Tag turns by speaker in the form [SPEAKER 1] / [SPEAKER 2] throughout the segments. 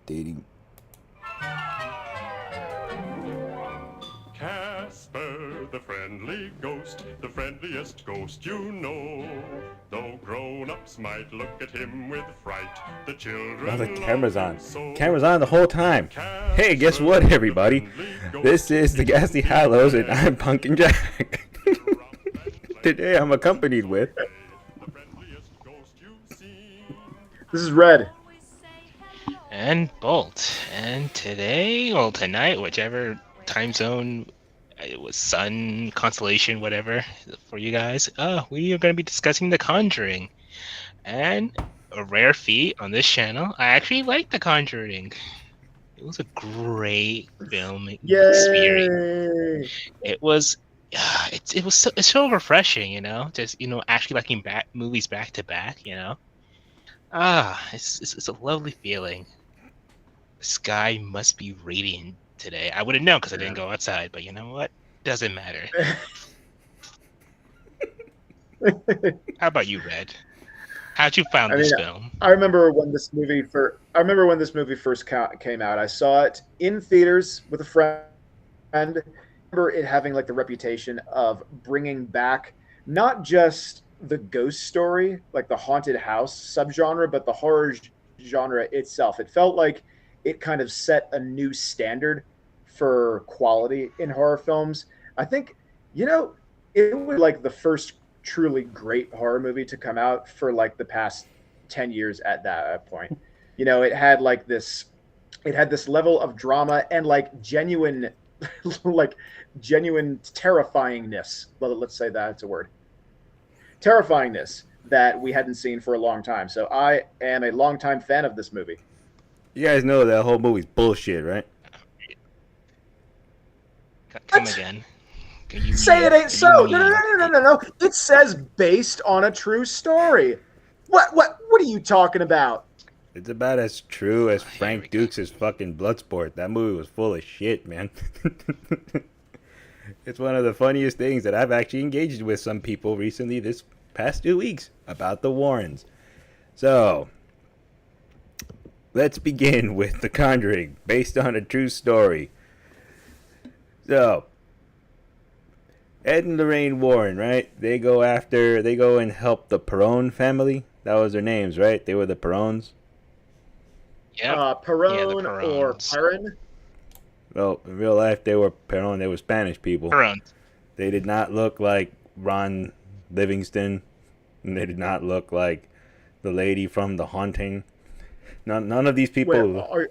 [SPEAKER 1] Updating.
[SPEAKER 2] Casper, the friendly ghost, the friendliest ghost you know. Though grown-ups might look at him with fright, the children
[SPEAKER 1] Oh, the camera's
[SPEAKER 2] love
[SPEAKER 1] on.
[SPEAKER 2] him so.
[SPEAKER 1] Camera's on the whole time. Hey, guess what, everybody? This is the Ghastly Hallows, and I'm Pumpkin Jack. Today I'm accompanied with...
[SPEAKER 3] This is Red.
[SPEAKER 4] And Bolt. And today, well, tonight, whichever time zone it was, sun, constellation, whatever, for you guys, we are going to be discussing The Conjuring. And a rare feat on this channel, I actually like The Conjuring. It was a great filming experience. It was... it's so refreshing, just actually liking movies back to back, it's a lovely feeling. The sky must be radiant today. I wouldn't know because I didn't go outside, but you know what? Doesn't matter. How about you, Red? How'd you find this film?
[SPEAKER 3] I remember when this movie first came out. I saw it in theaters with a friend. I remember it having like the reputation of bringing back not just the ghost story, like the haunted house subgenre, but the horror genre itself. It felt like it kind of set a new standard for quality in horror films. I think, it was like the first truly great horror movie to come out for like the past 10 years at that point. It had this level of drama and like genuine terrifyingness. Let's say that's a word. Terrifyingness that we hadn't seen for a long time. So I am a longtime fan of this movie.
[SPEAKER 1] You guys know that whole movie's bullshit, right?
[SPEAKER 4] Come again.
[SPEAKER 3] Say it ain't so. No. It says based on a true story. What are you talking about?
[SPEAKER 1] It's about as true as Frank Dukes' fucking Bloodsport. That movie was full of shit, man. It's one of the funniest things that I've actually engaged with some people recently this past 2 weeks about the Warrens. So, let's begin with The Conjuring, based on a true story. So, Ed and Lorraine Warren, right? They go and help the Perron family. That was their names, right? They were the Perrons.
[SPEAKER 4] Yeah.
[SPEAKER 3] Perron or Perrin.
[SPEAKER 1] Well, in real life, they were Perron. They were Spanish people.
[SPEAKER 4] Perron.
[SPEAKER 1] They did not look like Ron Livingston. And they did not look like the lady from The Haunting. None of these people.
[SPEAKER 3] Wait,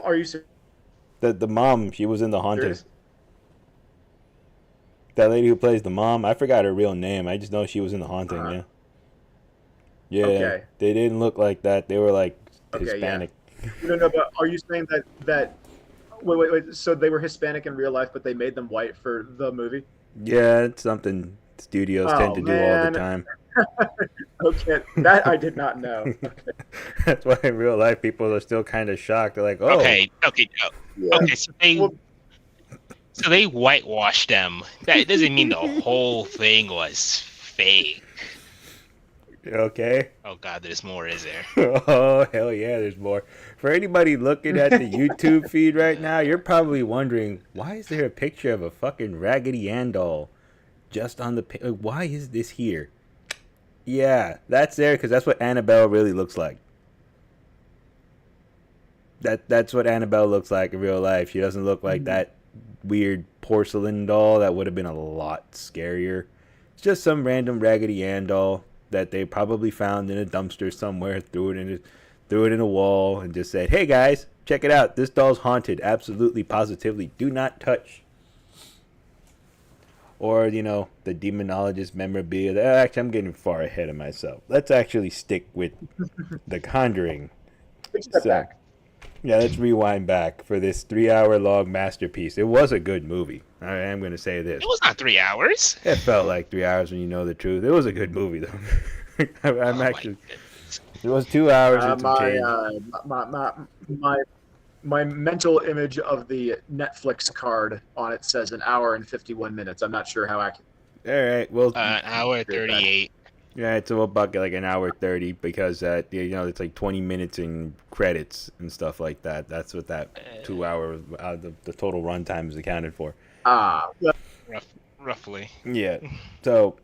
[SPEAKER 3] are you serious?
[SPEAKER 1] The mom, she was in The Haunting. That lady who plays the mom, I forgot her real name. I just know she was in The Haunting, yeah. Yeah, okay. They didn't look like that. They were like Hispanic.
[SPEAKER 3] Yeah. No, but are you saying that wait, so they were Hispanic in real life, but they made them white for the movie?
[SPEAKER 1] Yeah, it's something studios tend to do all the time.
[SPEAKER 3] Okay, that I did not know. Okay.
[SPEAKER 1] That's why in real life people are still kind of shocked. They're like, oh.
[SPEAKER 4] Okay, so they whitewashed them. That doesn't mean the whole thing was fake.
[SPEAKER 1] Okay.
[SPEAKER 4] Oh God, there's more, is there?
[SPEAKER 1] Oh hell yeah, there's more. For anybody looking at the YouTube feed right now, you're probably wondering, why is there a picture of a fucking Raggedy Ann doll just on the why is this here? Yeah, that's there because that's what Annabelle really looks like. That's what Annabelle looks like in real life. She doesn't look like that weird porcelain doll that would have been a lot scarier. It's just some random Raggedy Ann doll that they probably found in a dumpster somewhere, threw it in a wall, and just said, "Hey guys, check it out. This doll's haunted. Absolutely, positively, do not touch." Or the demonologist memorabilia. Actually, I'm getting far ahead of myself. Let's actually stick with The Conjuring.
[SPEAKER 3] Step back.
[SPEAKER 1] Yeah, let's rewind back for this 3-hour-long masterpiece. It was a good movie. I am going to say this.
[SPEAKER 4] It was not 3 hours.
[SPEAKER 1] It felt like 3 hours when you know the truth. It was a good movie, though. It was 2 hours and some change.
[SPEAKER 3] My mental image of the Netflix card on it says an hour and 51 minutes. I'm not sure how accurate.
[SPEAKER 1] All right, well,
[SPEAKER 4] hour 38.
[SPEAKER 1] Yeah, it's a buck at like an hour 30 because it's like 20 minutes in credits and stuff like that. That's what that
[SPEAKER 4] Uh,
[SPEAKER 1] 2 hour the total runtime is accounted for.
[SPEAKER 3] Well,
[SPEAKER 4] roughly.
[SPEAKER 1] Yeah. So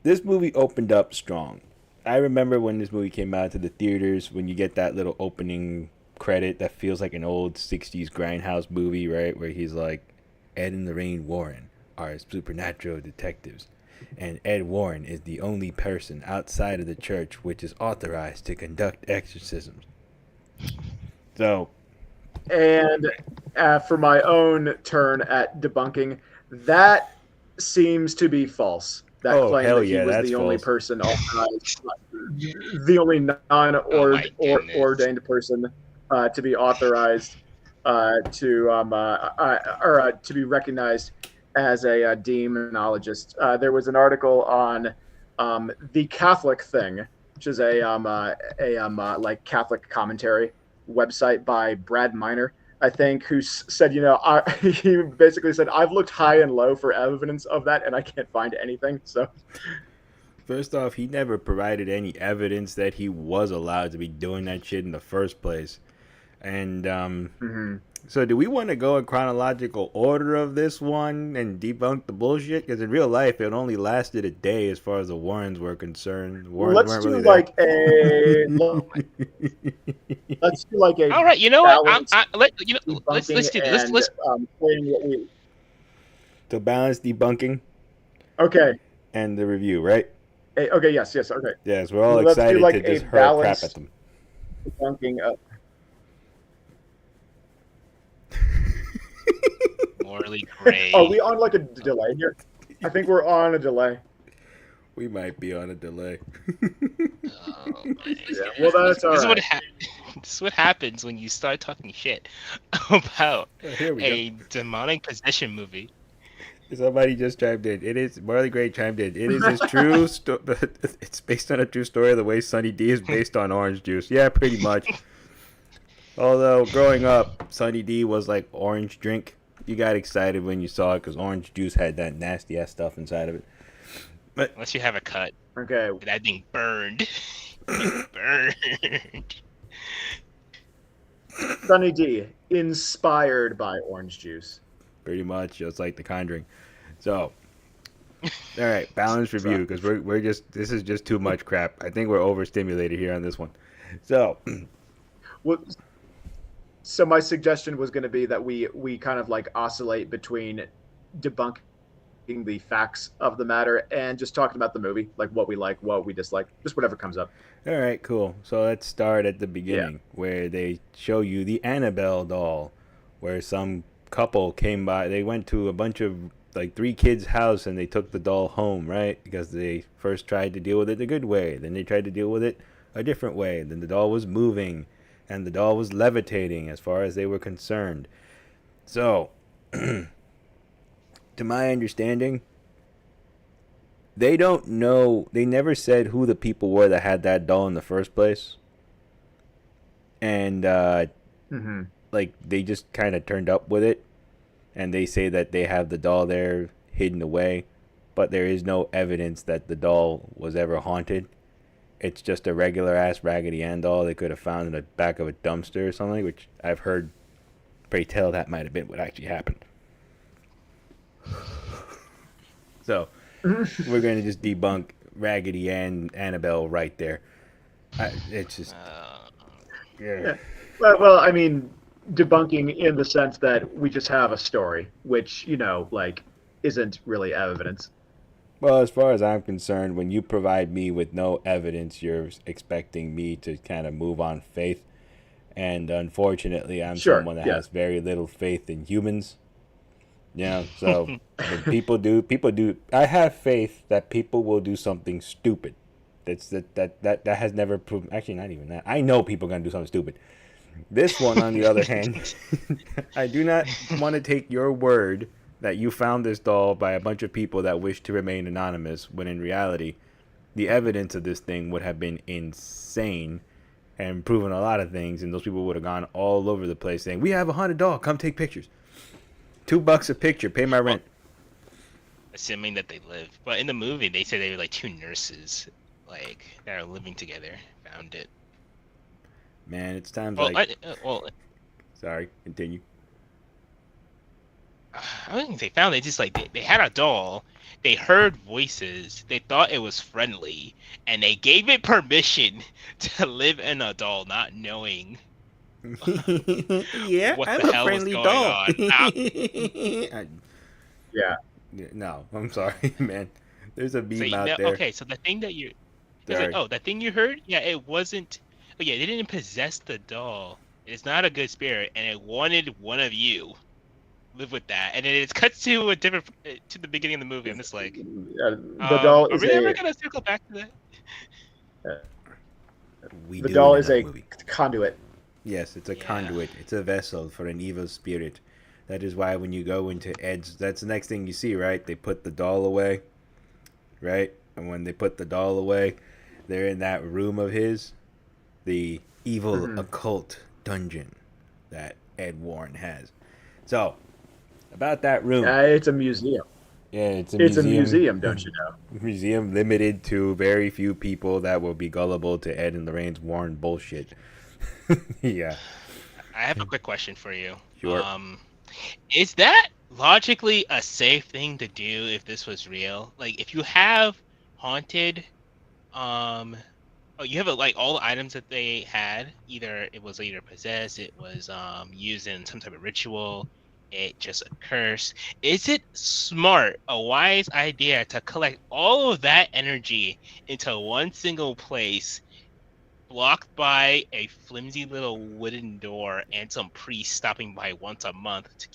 [SPEAKER 1] this movie opened up strong. I remember when this movie came out to the theaters, when you get that little opening credit that feels like an old 60s grindhouse movie, right? Where he's like, Ed and Lorraine Warren are supernatural detectives. And Ed Warren is the only person outside of the church which is authorized to conduct exorcisms. So,
[SPEAKER 3] and for my own turn at debunking, that seems to be false. That
[SPEAKER 1] oh
[SPEAKER 3] claim
[SPEAKER 1] hell
[SPEAKER 3] that he
[SPEAKER 1] yeah,
[SPEAKER 3] was
[SPEAKER 1] that's
[SPEAKER 3] the only
[SPEAKER 1] false.
[SPEAKER 3] person authorized, the only
[SPEAKER 4] Oh my goodness.
[SPEAKER 3] ordained person to be authorized to be recognized as a demonologist. There was an article on the Catholic Thing, which is like Catholic commentary website by Brad Miner, I think, who said, he basically said, I've looked high and low for evidence of that, and I can't find anything. So,
[SPEAKER 1] First off, he never provided any evidence that he was allowed to be doing that shit in the first place. And so do we want to go in chronological order of this one and debunk the bullshit? Because in real life, it only lasted a day as far as the Warrens were concerned. The Warrens
[SPEAKER 3] let's
[SPEAKER 1] weren't
[SPEAKER 3] do
[SPEAKER 1] really
[SPEAKER 3] like
[SPEAKER 1] there.
[SPEAKER 3] let's do like a
[SPEAKER 4] All right, you know what?
[SPEAKER 3] balanced
[SPEAKER 4] Let's
[SPEAKER 3] debunking
[SPEAKER 4] do this.
[SPEAKER 3] and
[SPEAKER 4] Let's
[SPEAKER 3] saying what we.
[SPEAKER 1] To balance debunking
[SPEAKER 3] Okay.
[SPEAKER 1] and the review, right?
[SPEAKER 3] Okay. Yes. Okay.
[SPEAKER 1] Yes, we're all
[SPEAKER 3] Let's do
[SPEAKER 1] excited
[SPEAKER 3] like
[SPEAKER 1] to
[SPEAKER 3] a
[SPEAKER 1] just hurl crap
[SPEAKER 3] balanced
[SPEAKER 1] at them.
[SPEAKER 3] debunking.
[SPEAKER 4] morally gray.
[SPEAKER 3] Are we on like a delay here? I think we're on a delay.
[SPEAKER 1] We might be on a delay.
[SPEAKER 4] Oh, my
[SPEAKER 3] Yeah, well, that's all
[SPEAKER 4] this is
[SPEAKER 3] right.
[SPEAKER 4] this is what happens when you start talking shit about
[SPEAKER 1] Here we
[SPEAKER 4] a demonic possession movie.
[SPEAKER 1] Somebody just chimed in. It is Marley Gray chimed in. It is his true. It's based on a true story. The way Sunny D is based on orange juice. Yeah, pretty much. Although growing up, Sunny D was like orange drink. You got excited when you saw it because orange juice had that nasty ass stuff inside of it. But
[SPEAKER 4] Unless you have a cut,
[SPEAKER 3] Okay.
[SPEAKER 4] that thing burned. Burned.
[SPEAKER 3] Sunny D, inspired by orange juice.
[SPEAKER 1] pretty much just like The Conjuring. So, all right, balanced review because we're just this is just too much crap. I think we're overstimulated here on this one. So,
[SPEAKER 3] Well, so my suggestion was going to be that we kind of like oscillate between debunking the facts of the matter and just talking about the movie, like what we like, what we dislike, just whatever comes up.
[SPEAKER 1] all right, cool. So let's start at the beginning where they show you the Annabelle doll, where some couple came by. They went to a bunch of like 3 kids' house and they took the doll home, right? Because they first tried to deal with it the good way, then they tried to deal with it a different way. Then the doll was moving and the doll was levitating as far as they were concerned. So, to my understanding, they don't know. They never said who the people were that had that doll in the first place. And like they just kind of turned up with it, and they say that they have the doll there hidden away, but there is no evidence that the doll was ever haunted. It's just a regular ass Raggedy Ann doll they could have found in the back of a dumpster or something, which I've heard. Pray tell that might have been what actually happened. So we're gonna just debunk Raggedy Ann Annabelle right there. It's just
[SPEAKER 3] Yeah. Well, I mean, debunking in the sense that we just have a story, which like isn't really evidence.
[SPEAKER 1] Well, as far as I'm concerned, when you provide me with no evidence, you're expecting me to kind of move on faith. And unfortunately, I'm
[SPEAKER 3] Sure,
[SPEAKER 1] someone that
[SPEAKER 3] yeah.
[SPEAKER 1] has very little faith in humans. So when people do. I have faith that people will do something stupid. That has never proven. Actually, not even that. I know people are gonna do something stupid. This one, on the other hand, I do not want to take your word that you found this doll by a bunch of people that wish to remain anonymous, when in reality, the evidence of this thing would have been insane and proven a lot of things, and those people would have gone all over the place saying, "We have a haunted doll. Come take pictures. $2 a picture. Pay my rent."
[SPEAKER 4] Assuming that they live, but in the movie they said they were like 2 nurses, like that are living together found it.
[SPEAKER 1] Man, it's times
[SPEAKER 4] Well,
[SPEAKER 1] like.
[SPEAKER 4] well,
[SPEAKER 1] Sorry, continue.
[SPEAKER 4] I don't think they found it. Just like they had a doll. They heard voices. They thought it was friendly, and they gave it permission to live in a doll, not knowing
[SPEAKER 1] Yeah,
[SPEAKER 4] what
[SPEAKER 1] I'm
[SPEAKER 4] the
[SPEAKER 1] a
[SPEAKER 4] hell was
[SPEAKER 1] friendly
[SPEAKER 4] going
[SPEAKER 1] doll.
[SPEAKER 4] on.
[SPEAKER 3] Yeah.
[SPEAKER 1] No, I'm sorry, man. There's a
[SPEAKER 4] So
[SPEAKER 1] meme out there.
[SPEAKER 4] okay, so the thing that you,
[SPEAKER 1] Sorry.
[SPEAKER 4] that thing you heard, yeah, it wasn't. Oh yeah, they didn't possess the doll. It's not a good spirit, and it wanted one of you. Live with that, and then it cuts to a different to the beginning of the movie. I'm just like,
[SPEAKER 3] The doll
[SPEAKER 4] are
[SPEAKER 3] is
[SPEAKER 4] we ever
[SPEAKER 3] a
[SPEAKER 4] gonna circle back to that?
[SPEAKER 1] We
[SPEAKER 3] the
[SPEAKER 1] do
[SPEAKER 3] doll
[SPEAKER 1] in
[SPEAKER 3] is
[SPEAKER 1] another
[SPEAKER 3] a
[SPEAKER 1] movie.
[SPEAKER 3] conduit.
[SPEAKER 1] Yes, it's a
[SPEAKER 4] Yeah.
[SPEAKER 1] conduit. It's a vessel for an evil spirit. That is why when you go into Ed's, that's the next thing you see, right? They put the doll away, right? And when they put the doll away, they're in that room of his, the evil occult dungeon that Ed Warren has. So, about that room.
[SPEAKER 3] It's a museum.
[SPEAKER 1] Yeah, it's
[SPEAKER 3] It's a museum, don't you know?
[SPEAKER 1] Museum limited to very few people that will be gullible to Ed and Lorraine's Warren bullshit. Yeah.
[SPEAKER 4] I have a quick question for you.
[SPEAKER 1] Sure.
[SPEAKER 4] Is that logically a safe thing to do if this was real? Like, if you have haunted, you have like all the items that they had. It was either possessed, it was used in some type of ritual, it just a curse. Is it smart, a wise idea to collect all of that energy into one single place, blocked by a flimsy little wooden door and some priests stopping by once a month to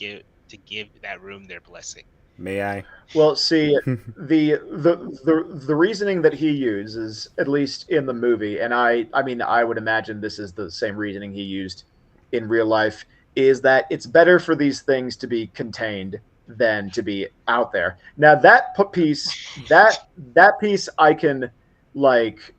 [SPEAKER 4] give that room their blessing?
[SPEAKER 1] May I?
[SPEAKER 3] Well, see, the reasoning that he uses, at least in the movie, and I mean, I would imagine this is the same reasoning he used in real life, is that it's better for these things to be contained than to be out there. Now that piece, I can, like,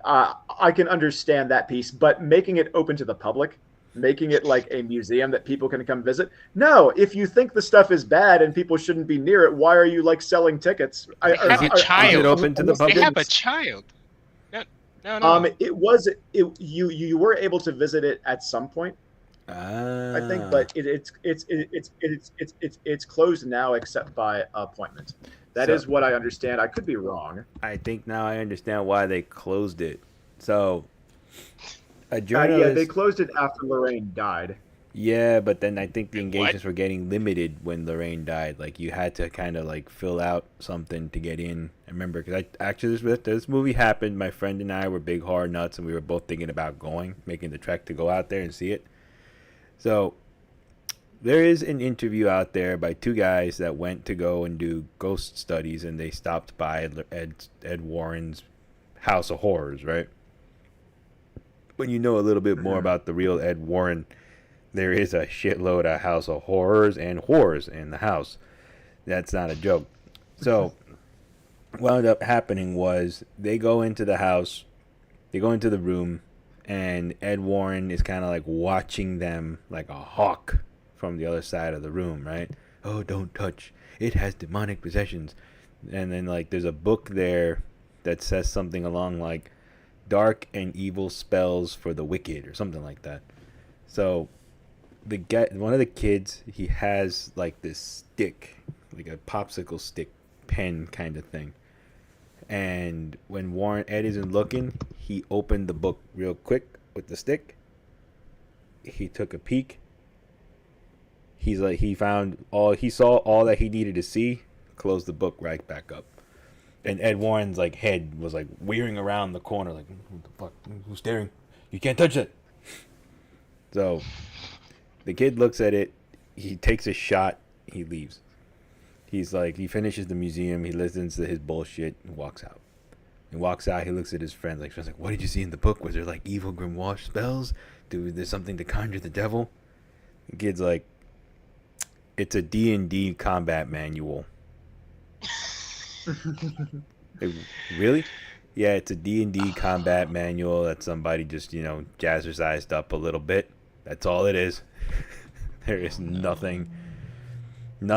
[SPEAKER 3] I can understand that piece, but making it open to the public, making it like a museum that people can come visit. No, if you think the stuff is bad and people shouldn't be near it, why are you like selling tickets?
[SPEAKER 4] They have a child.
[SPEAKER 1] Is it open to the
[SPEAKER 4] They
[SPEAKER 1] public?
[SPEAKER 4] have a child. No.
[SPEAKER 3] You were able to visit it at some point, I think, but it's closed now except by appointment. That is what I understand. I could be wrong.
[SPEAKER 1] I think now I understand why they closed it. So, a journalist.
[SPEAKER 3] Yeah, they closed it after Lorraine died.
[SPEAKER 1] Yeah, but then I think the
[SPEAKER 4] What?
[SPEAKER 1] engagements were getting limited when Lorraine died. Like, you had to kind of like fill out something to get in. I remember because this movie happened. My friend and I were big hard nuts, and we were both thinking about making the trek to go out there and see it. So there is an interview out there by two guys that went to go and do ghost studies, and they stopped by Ed Warren's House of Horrors, right? When you know a little bit more about the real Ed Warren, there is a shitload of House of Horrors and whores in the house. That's not a joke. So what wound up happening was they go into the house, they go into the room, and Ed Warren is kind of like watching them like a hawk from the other side of the room, right? Oh, don't touch. It has demonic possessions. And then like there's a book there that says something along like dark and evil spells for the wicked or something like that. So one of the kids, he has like this stick, like a popsicle stick pen kind of thing. And when Ed isn't looking, he opened the book real quick with the stick. He took a peek. He saw all that he needed to see, closed the book right back up. And Ed Warren's like head was like wearing around the corner, like, what the fuck? Who's staring? You can't touch it. So the kid looks at it, he takes a shot, he leaves. He's like, he finishes the museum, he listens to his bullshit, and walks out. He walks out, he looks at his friends, like, what did you see in the book? Was there like evil grimoire spells? There's something to conjure the devil? The kid's like, it's a D&D combat manual. Like, really? Yeah, it's a D&D combat manual that somebody just, jazzercised up a little bit. That's all it is. There is nothing in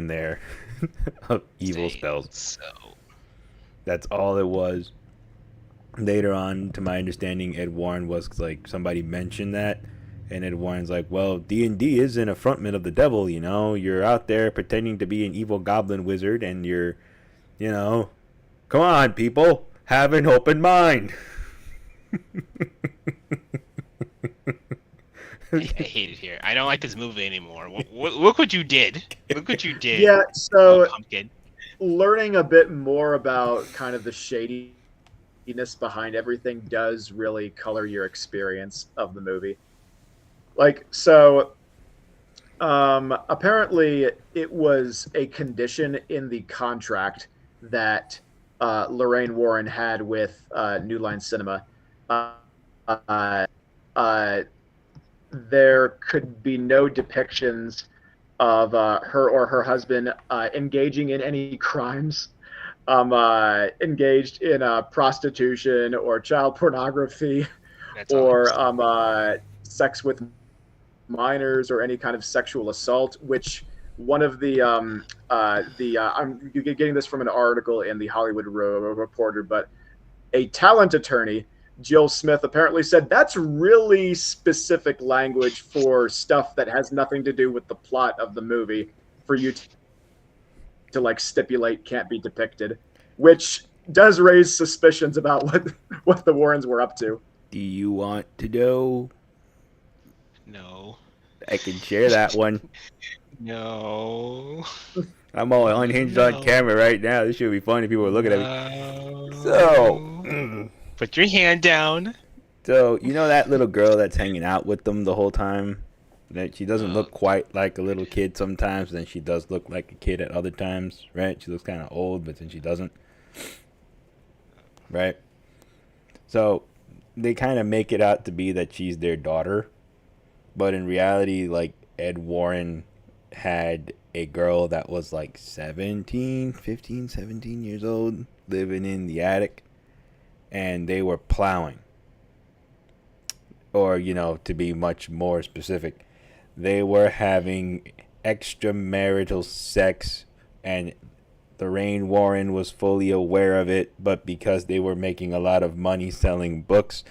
[SPEAKER 1] there of evil spells.
[SPEAKER 4] So
[SPEAKER 1] That's all it was. Later on, to my understanding, Ed Warren was like, somebody mentioned that, and Ed Warren's like, well, D&D isn't a frontman of the devil, you know? You're out there pretending to be an evil goblin wizard, and you're, you know, come on, people, have an open mind.
[SPEAKER 4] I hate it here. I don't like this movie anymore. Look what you did. Look what you did.
[SPEAKER 3] Yeah, so
[SPEAKER 4] Pumpkin.
[SPEAKER 3] learning a bit more about kind of the shadiness behind everything does really color your experience of the movie. Like, so apparently it was a condition in the contract that Lorraine Warren had with New Line Cinema. There could be no depictions of her or her husband engaging in any crimes, engaged in prostitution or child pornography,
[SPEAKER 4] That's
[SPEAKER 3] or
[SPEAKER 4] awesome.
[SPEAKER 3] sex with minors or any kind of sexual assault. Which one of the I'm getting this from an article in the Hollywood Reporter, but a talent attorney, Jill Smith, apparently said that's really specific language for stuff that has nothing to do with the plot of the movie for you to like stipulate can't be depicted, which does raise suspicions about what the Warrens were up to.
[SPEAKER 1] Do you want to know?
[SPEAKER 4] No.
[SPEAKER 1] I can share that one.
[SPEAKER 4] No.
[SPEAKER 1] I'm all unhinged
[SPEAKER 4] No.
[SPEAKER 1] on camera right now. This should be funny. People are looking at me. So,
[SPEAKER 4] put your hand down.
[SPEAKER 1] So you know that little girl that's hanging out with them the whole time? That she doesn't look quite like a little kid sometimes, then she does look like a kid at other times, right? She looks kind of old, but then she doesn't, right? So they kind of make it out to be that she's their daughter, but in reality, like, Ed Warren had a girl that was like 17 years old living in the attic, and they were plowing. Or, you know, to be much more specific, they were having extramarital sex, and Lorraine Warren was fully aware of it, but because they were making a lot of money selling books,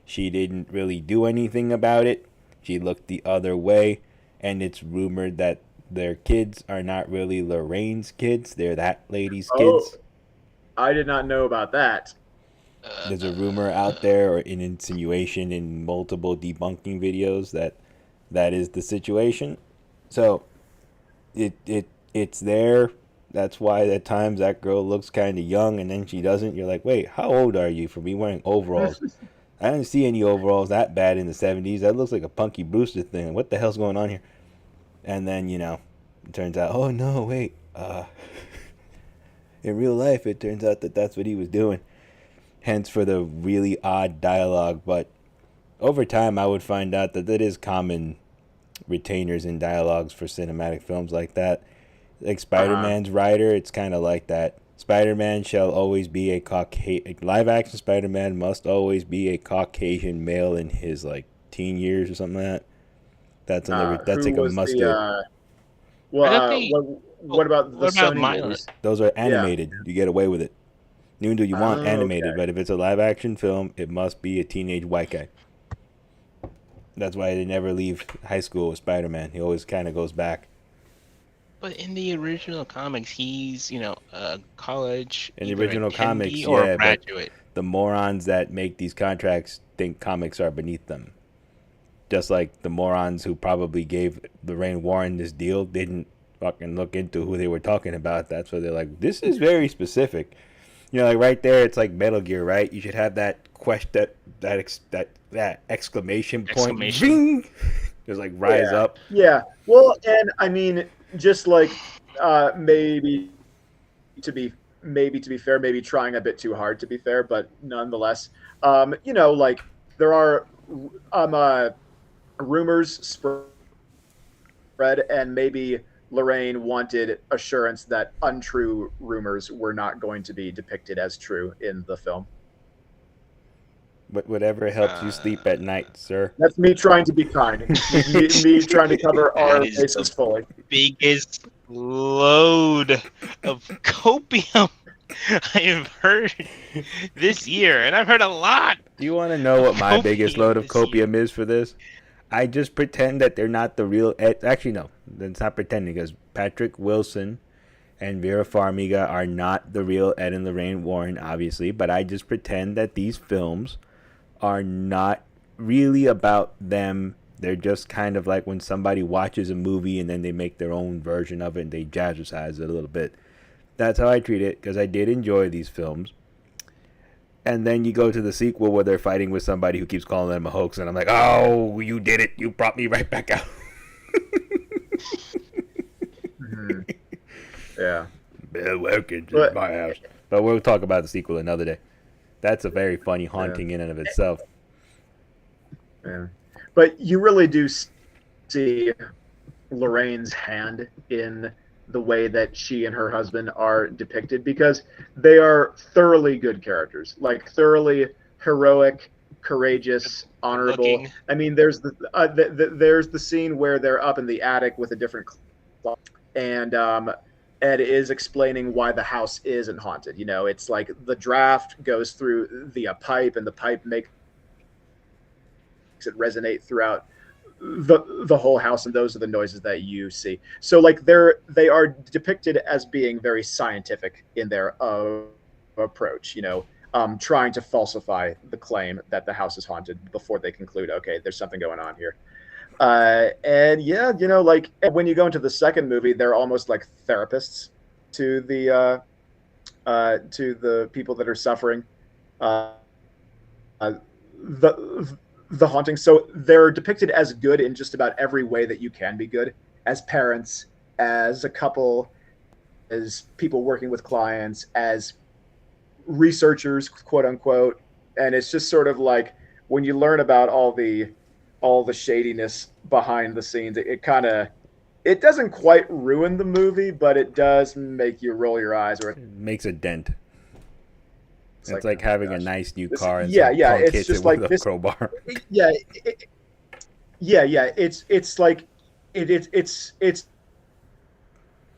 [SPEAKER 1] she didn't really do anything about it. She looked the other way, and it's rumored that their kids are not really Lorraine's kids, they're that lady's kids.
[SPEAKER 3] I did not know about that.
[SPEAKER 1] There's a rumor out there, or an insinuation in multiple debunking videos, that is the situation. So it's there. That's why at times that girl looks kind of young, and then she doesn't. You're like, wait, how old are you for me wearing overalls? I didn't see any overalls that bad in the 70s. That looks like a Punky Brewster thing. What the hell's going on here? And then, you know, it turns out, oh no, wait. In real life, it turns out that that's what he was doing. Hence for the really odd dialogue. But over time, I would find out that is common retainers in dialogues for cinematic films like that. Like Spider-Man's writer, it's kind of like that. Spider-Man shall always be a Caucasian. Live-action Spider-Man must always be a Caucasian male in his like teen years or something like that. That's like a must do.
[SPEAKER 3] What about the Sony movies?
[SPEAKER 1] Those are animated. Yeah. You get away with it. Even though you want animated, but if it's a live-action film, it must be a teenage white guy. That's why they never leave high school with Spider-Man. He always kind of goes back.
[SPEAKER 4] But in the original comics, he's, you know, a college.
[SPEAKER 1] In the original comics,
[SPEAKER 4] yeah, graduate.
[SPEAKER 1] But the morons that make these contracts think comics are beneath them. Just like the morons who probably gave Lorraine Warren this deal didn't fucking look into who they were talking about. That's why they're like, this is very specific. You know, like right there, it's like Metal Gear, right? You should have that question, that exclamation point. Ring! Just like rise up.
[SPEAKER 3] Yeah. Well, and I mean, just like maybe to be fair, maybe trying a bit too hard to be fair, but nonetheless, you know, like there are rumors spread, and maybe Lorraine wanted assurance that untrue rumors were not going to be depicted as true in the film.
[SPEAKER 1] But whatever helps you sleep at night, sir.
[SPEAKER 3] That's me trying to be kind. me trying to cover our bases fully.
[SPEAKER 4] Biggest load of copium I have heard this year, and I've heard a lot.
[SPEAKER 1] Do you want to know what my
[SPEAKER 4] Copium
[SPEAKER 1] biggest load of
[SPEAKER 4] this year.
[SPEAKER 1] copium is for this? I just pretend that they're not the real Ed. Actually, no, that's not pretending, because Patrick Wilson and Vera Farmiga are not the real Ed and Lorraine Warren, obviously. But I just pretend that these films are not really about them. They're just kind of like when somebody watches a movie and then they make their own version of it and they jazzercise it a little bit. That's how I treat it, because I did enjoy these films. And then you go to the sequel where they're fighting with somebody who keeps calling them a hoax, and I'm like, oh, you did it. You brought me right back out.
[SPEAKER 3] Mhm. Yeah.
[SPEAKER 1] Welcome to
[SPEAKER 3] But-
[SPEAKER 1] my house. But we'll talk about the sequel another day. That's a very funny haunting in and of itself.
[SPEAKER 3] Yeah. But you really do see Lorraine's hand in the way that she and her husband are depicted, because they are thoroughly good characters, like thoroughly heroic, courageous, honorable.
[SPEAKER 4] Looking.
[SPEAKER 3] I mean, there's the scene where they're up in the attic with a different clock, and Ed is explaining why the house isn't haunted. You know, it's like the draft goes through the pipe, and the pipe makes it resonate throughout the whole house, and those are the noises that you see. So like they are depicted as being very scientific in their approach, you know, trying to falsify the claim that the house is haunted before they conclude, okay, there's something going on here. And yeah, you know, like when you go into the second movie, they're almost like therapists to the people that are suffering the haunting. So they're depicted as good in just about every way that you can be good, as parents, as a couple, as people working with clients, as researchers, quote unquote. And it's just sort of like when you learn about all the shadiness behind the scenes, it doesn't quite ruin the movie, but it does make you roll your eyes, or
[SPEAKER 1] It makes a dent. It's like
[SPEAKER 3] oh my
[SPEAKER 1] having a
[SPEAKER 3] gosh.
[SPEAKER 1] nice new
[SPEAKER 3] This-
[SPEAKER 1] car and
[SPEAKER 3] yeah,
[SPEAKER 1] some
[SPEAKER 3] yeah,
[SPEAKER 1] punk
[SPEAKER 3] it's
[SPEAKER 1] hits
[SPEAKER 3] just
[SPEAKER 1] it
[SPEAKER 3] like
[SPEAKER 1] with
[SPEAKER 3] this-
[SPEAKER 1] a crowbar.
[SPEAKER 3] Yeah, it's like it's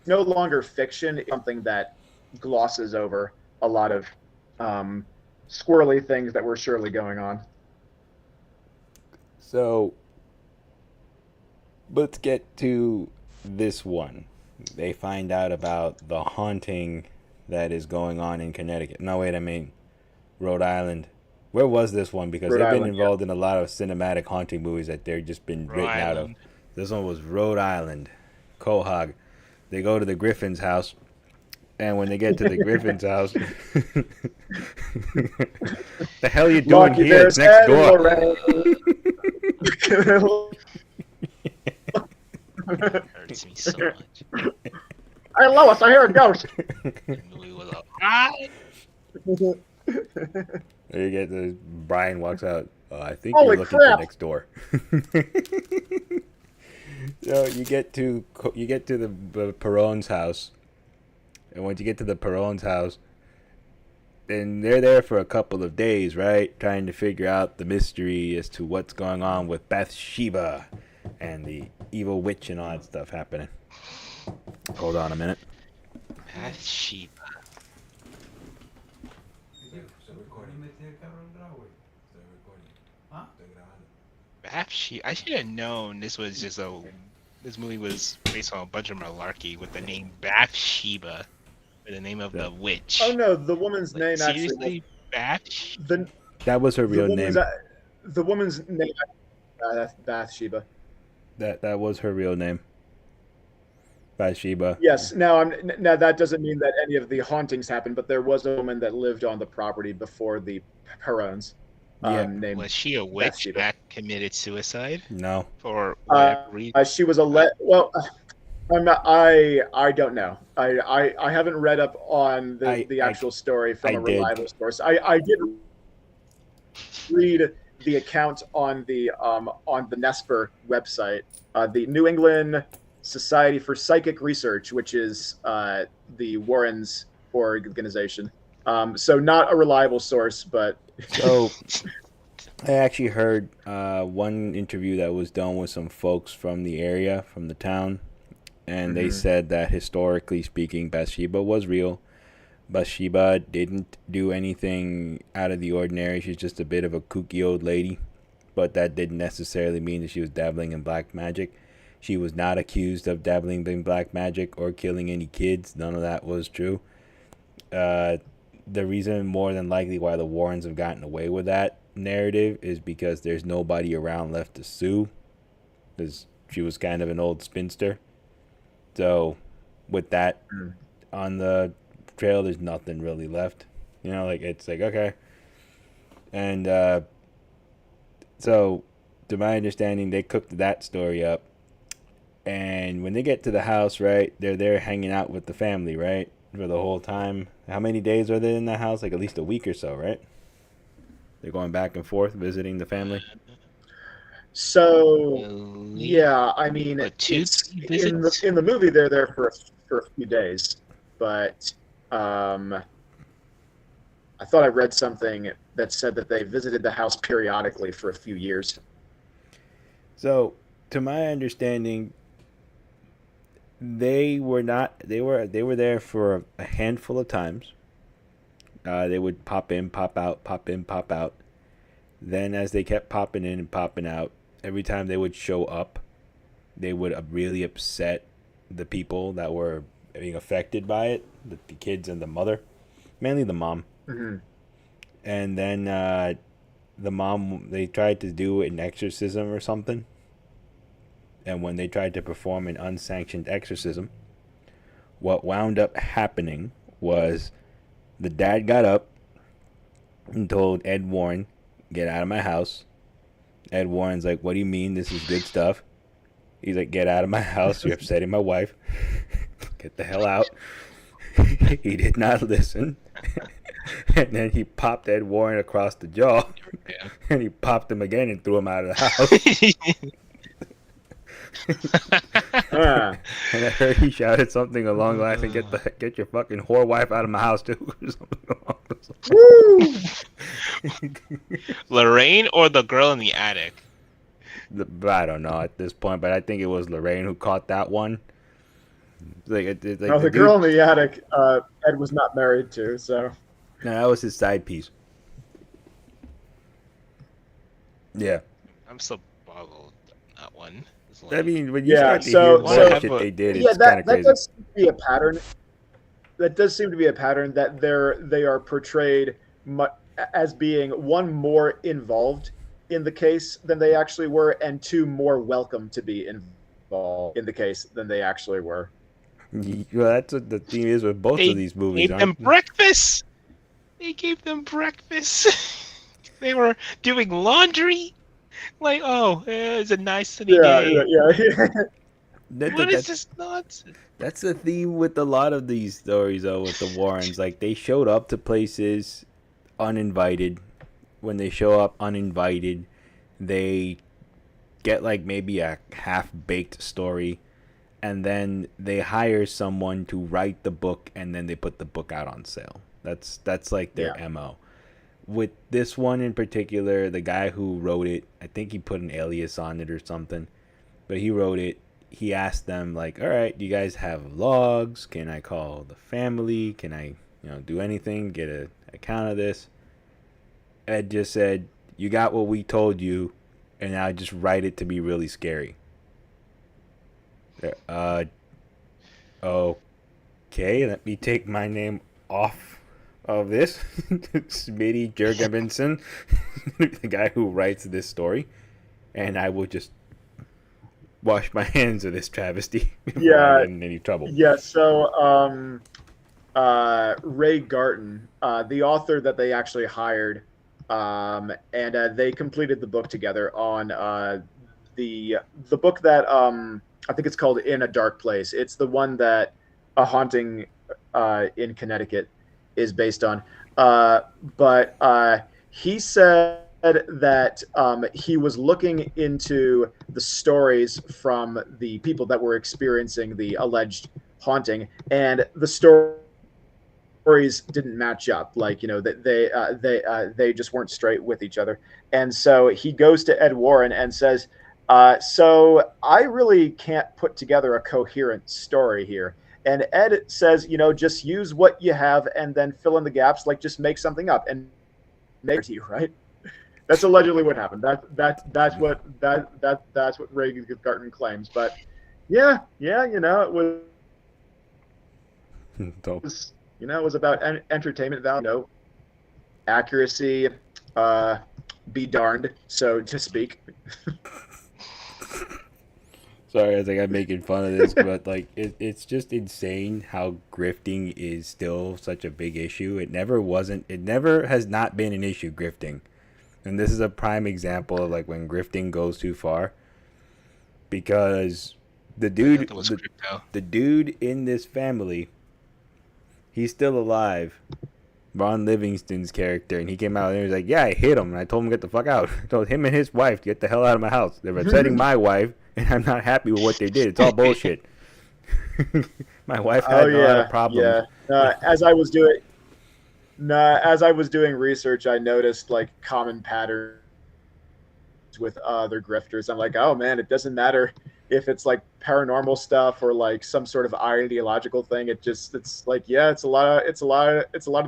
[SPEAKER 3] no longer fiction. It's something that glosses over a lot of squirrely things that were surely going on.
[SPEAKER 1] So let's get to this one. They find out about the haunting that is going on in Connecticut. No, wait, I mean Rhode Island. Where was this one? Because
[SPEAKER 3] Rhode
[SPEAKER 1] they've been
[SPEAKER 3] Island,
[SPEAKER 1] involved in a lot of cinematic haunting movies that they've just been
[SPEAKER 4] Rhode
[SPEAKER 1] written out of.
[SPEAKER 4] Island.
[SPEAKER 1] This one was Rhode Island. Quahog. They go to the Griffin's house, and when they get to the Griffin's house, the hell you doing
[SPEAKER 3] Lucky
[SPEAKER 1] here? It's
[SPEAKER 3] there's
[SPEAKER 1] next
[SPEAKER 3] Ed and
[SPEAKER 1] door.
[SPEAKER 3] Lorraine.
[SPEAKER 4] Hurts me so much.
[SPEAKER 3] Hey Lois, I hear a ghost.
[SPEAKER 4] The movie was a ah!
[SPEAKER 1] There you get the Brian walks out. I think
[SPEAKER 3] Holy
[SPEAKER 1] you're looking
[SPEAKER 3] crap.
[SPEAKER 1] for next door. So you get to the Perron's house, and once you get to the Perron's house, then they're there for a couple of days, right? Trying to figure out the mystery as to what's going on with Bathsheba and the evil witch and all that stuff happening. Hold on a minute.
[SPEAKER 4] Bathsheba. Bathsheba. I should have known this was just a. This movie was based on a bunch of malarkey with the name Bathsheba, or the name of the witch.
[SPEAKER 3] Oh no, the woman's
[SPEAKER 4] Like,
[SPEAKER 3] name
[SPEAKER 4] seriously, Bathsheba.
[SPEAKER 3] the
[SPEAKER 1] That was her
[SPEAKER 3] the
[SPEAKER 1] real name.
[SPEAKER 3] woman's, the woman's name Bathsheba.
[SPEAKER 1] That was her real name. Bathsheba.
[SPEAKER 3] Yes. Now that doesn't mean that any of the hauntings happened, but there was a woman that lived on the property before the Perrons.
[SPEAKER 1] Yeah.
[SPEAKER 3] Named
[SPEAKER 4] Was she a witch
[SPEAKER 3] Bathsheba.
[SPEAKER 4] that committed suicide
[SPEAKER 1] No.
[SPEAKER 4] for whatever reason?
[SPEAKER 3] she was well. I'm not. I don't know. I haven't read up on the actual story from
[SPEAKER 1] I
[SPEAKER 3] a
[SPEAKER 1] did.
[SPEAKER 3] reliable source. I did read the account on the Nesper website, the New England Society for Psychic Research, which is the Warrens organization. So not a reliable source, but
[SPEAKER 1] So I actually heard one interview that was done with some folks from the area, from the town, and they said that historically speaking, Bathsheba was real, Bathsheba didn't do anything out of the ordinary. She's just a bit of a kooky old lady, but that didn't necessarily mean that she was dabbling in black magic. She was not accused of dabbling in black magic or killing any kids. None of that was true. The reason, more than likely, why the Warrens have gotten away with that narrative is because there's nobody around left to sue, because she was kind of an old spinster. So, with that on the trail, there's nothing really left. You know, like, it's like, okay. And so, to my understanding, they cooked that story up. And when they get to the house, right, they're there hanging out with the family, right, for the whole time. How many days are they in the house? Like at least a week or so, right? They're going back and forth visiting the family.
[SPEAKER 3] So yeah, I mean,
[SPEAKER 4] What, two
[SPEAKER 3] it's
[SPEAKER 4] visits?
[SPEAKER 3] in the movie they're there for a few days, but I thought I read something that said that they visited the house periodically for a few years.
[SPEAKER 1] So, to my understanding, they were not. They were there for a handful of times. They would pop in, pop out, pop in, pop out. Then, as they kept popping in and popping out, every time they would show up, they would really upset the people that were being affected by it, the kids and the mother, mainly the mom.
[SPEAKER 3] Mm-hmm.
[SPEAKER 1] And then the mom, they tried to do an exorcism or something. And when they tried to perform an unsanctioned exorcism, what wound up happening was the dad got up and told Ed Warren, "Get out of my house." Ed Warren's like, "What do you mean? This is good stuff." He's like, "Get out of my house. You're upsetting my wife. Get the hell out." He did not listen. And then he popped Ed Warren across the jaw.
[SPEAKER 4] Yeah.
[SPEAKER 1] And he popped him again and threw him out of the house.
[SPEAKER 3] Ah,
[SPEAKER 1] And I heard he shouted something along the lines and get your fucking whore wife out of my house too. Or something along those
[SPEAKER 3] woo!
[SPEAKER 4] Lorraine or the girl in the attic?
[SPEAKER 1] lines. I don't know at this point, but I think it was Lorraine who caught that one. Like
[SPEAKER 3] No, the
[SPEAKER 1] dude,
[SPEAKER 3] girl in the attic, Ed was not married to, so
[SPEAKER 1] no, that was his side piece. Yeah,
[SPEAKER 4] I'm so boggled on that one. It's
[SPEAKER 1] I
[SPEAKER 4] like-
[SPEAKER 1] mean, when you
[SPEAKER 3] Yeah,
[SPEAKER 1] start to
[SPEAKER 3] so-
[SPEAKER 1] hear all
[SPEAKER 4] so-
[SPEAKER 1] the shit they did,
[SPEAKER 3] yeah,
[SPEAKER 1] it's kind
[SPEAKER 3] that
[SPEAKER 1] of crazy.
[SPEAKER 3] does seem to be a pattern. That does seem to be a pattern that they are portrayed as being, one, more involved in the case than they actually were, and two, more welcome to be involved in the case than they actually were.
[SPEAKER 1] Well, that's what the theme is with both
[SPEAKER 4] They
[SPEAKER 1] of these movies.
[SPEAKER 4] gave them breakfast. They gave them breakfast. They were doing laundry. Like, oh, it's a nice sunny day. What is this nonsense?
[SPEAKER 1] That's the theme with a lot of these stories, though, with the Warrens. Like, they showed up to places uninvited. When they show up uninvited, they get, like, maybe a half-baked story. And then they hire someone to write the book, and then they put the book out on sale. That's like, their MO. With this one in particular, the guy who wrote it, I think he put an alias on it or something. But he wrote it. He asked them, like, all right, do you guys have logs? Can I call the family? Can I, do anything? Get an account of this? Ed just said, you got what we told you, and now just write it to be really scary. Okay, let me take my name off of this. Smitty Jurgensen, the guy who writes this story, and I will just wash my hands of this travesty before I get in any trouble.
[SPEAKER 3] Yeah, so Ray Garton, the author that they actually hired, and they completed the book together on the book that I think it's called In a Dark Place. It's the one that A Haunting in Connecticut is based on. But he said that he was looking into the stories from the people that were experiencing the alleged haunting, and the stories didn't match up. Like, they just weren't straight with each other. And so he goes to Ed Warren and says, so I really can't put together a coherent story here. And Ed says, just use what you have and then fill in the gaps, like just make something up and make it to you, right? That's allegedly what happened. That's what Ray Garten claims. But yeah, it was about entertainment value, accuracy, be darned, so to speak.
[SPEAKER 1] Sorry, I think I'm making fun of this, but like it's just insane how grifting is still such a big issue. It never has not been an issue, grifting. And this is a prime example of like when grifting goes too far. Because the dude in this family, he's still alive. Ron Livingston's character, and he came out and he was like, "Yeah, I hit him, and I told him to get the fuck out. I told him and his wife to get the hell out of my house. They're upsetting my wife, and I'm not happy with what they did. It's all bullshit." My wife had a lot of problems.
[SPEAKER 3] Yeah. As I was doing research, I noticed like common patterns with other grifters. I'm like, oh man, it doesn't matter if it's like paranormal stuff or like some sort of ideological thing. It's like, yeah, it's a lot of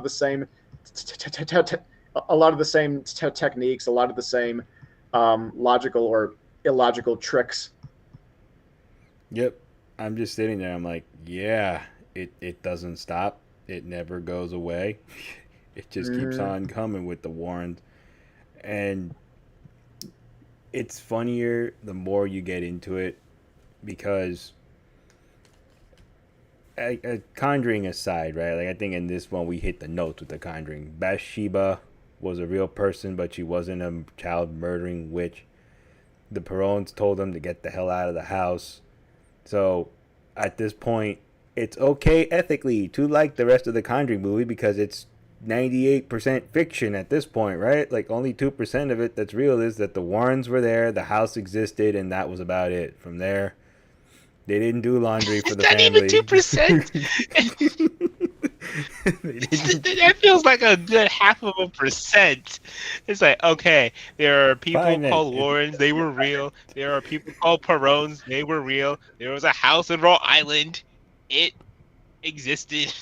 [SPEAKER 3] the same, a lot of the same techniques, a lot of the same logical or illogical tricks.
[SPEAKER 1] Yep. I'm just sitting there. I'm like, yeah, it doesn't stop. It never goes away. It just keeps on coming with the Warrens. And it's funnier the more you get into it, because Conjuring aside, right? Like I think in this one we hit the notes with the Conjuring. Bathsheba was a real person, but she wasn't a child murdering witch. The Perones told them to get the hell out of the house. So at this point, it's okay ethically to like the rest of the Conjuring movie because it's 98% fiction at this point, right? Like only 2% of it that's real is that the Warrens were there, the house existed, and that was about it. From there, they didn't do laundry for the family.
[SPEAKER 4] Not even 2%. That feels like a good 0.5%. It's like, okay, there are people called Warrens, they were real. There are people called Perones, they were real. There was a house in Rhode Island, it existed.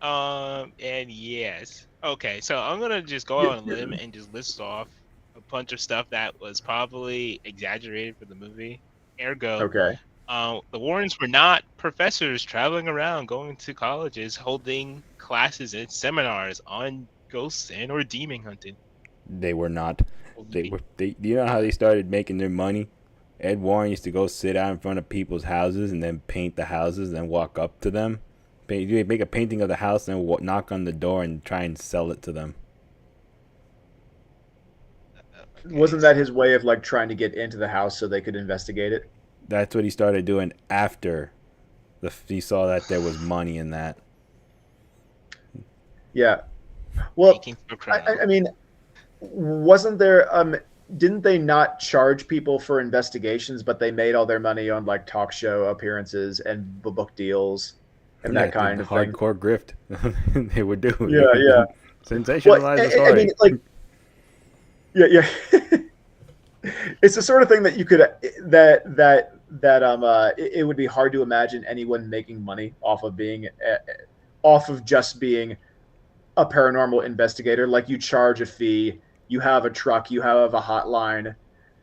[SPEAKER 4] And yes. Okay, so I'm gonna just go on a limb and just list off a bunch of stuff that was probably exaggerated for the movie. Ergo,
[SPEAKER 3] okay.
[SPEAKER 4] The Warrens were not professors traveling around, going to colleges, holding classes and seminars on ghosts and or demon hunting.
[SPEAKER 1] They were not. They you know how they started making their money? Ed Warren used to go sit out in front of people's houses and then paint the houses and then walk up to them. Make a painting of the house and then knock on the door and try and sell it to them.
[SPEAKER 3] Wasn't that his way of like trying to get into the house so they could investigate it?
[SPEAKER 1] That's what he started doing after he saw that there was money in that.
[SPEAKER 3] Yeah. Well, I mean, wasn't there didn't they not charge people for investigations, but they made all their money on like talk show appearances and book deals and that kind of thing?
[SPEAKER 1] Hardcore grift. They would do.
[SPEAKER 3] Yeah.
[SPEAKER 1] Sensationalize the story.
[SPEAKER 3] I mean, like, yeah. It's the sort of thing that you could it would be hard to imagine anyone making money off of just being a paranormal investigator. Like you charge a fee, you have a truck, you have a hotline,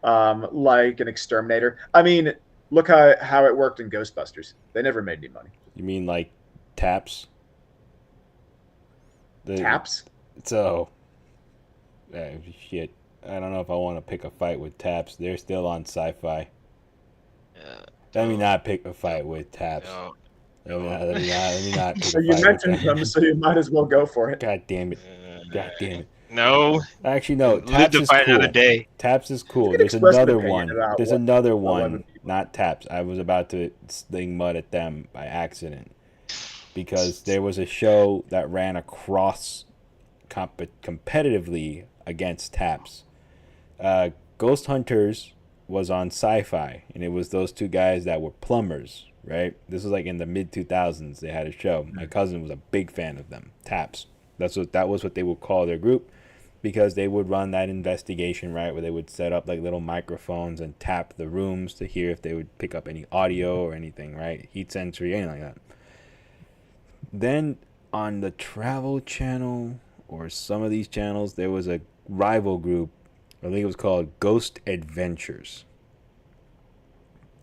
[SPEAKER 3] like an exterminator. I mean, look how it worked in Ghostbusters. They never made any money.
[SPEAKER 1] You mean like Taps?
[SPEAKER 3] Taps?
[SPEAKER 1] So, shit. I don't know if I want to pick a fight with Taps. They're still on Sci-Fi. Let me not pick a fight with Taps. Let me not.
[SPEAKER 3] So you mentioned them, so you might as well go for it.
[SPEAKER 1] God damn it.
[SPEAKER 4] No.
[SPEAKER 1] Actually, no.
[SPEAKER 4] Taps is cool. Another day.
[SPEAKER 1] Taps is cool. There's another one. Not Taps. I was about to sling mud at them by accident because there was a show that ran across competitively against Taps. Ghost Hunters was on Sci-Fi, and it was those two guys that were plumbers, right? This was like in the mid 2000s. They had a show. My cousin was a big fan of them. Taps. That was what they would call their group. because they would run that investigation, right, where they would set up like little microphones and tap the rooms to hear if they would pick up any audio or anything, right? Heat sensory, anything like that. Then on the Travel Channel or some of these channels, there was a rival group. I think it was called Ghost Adventures.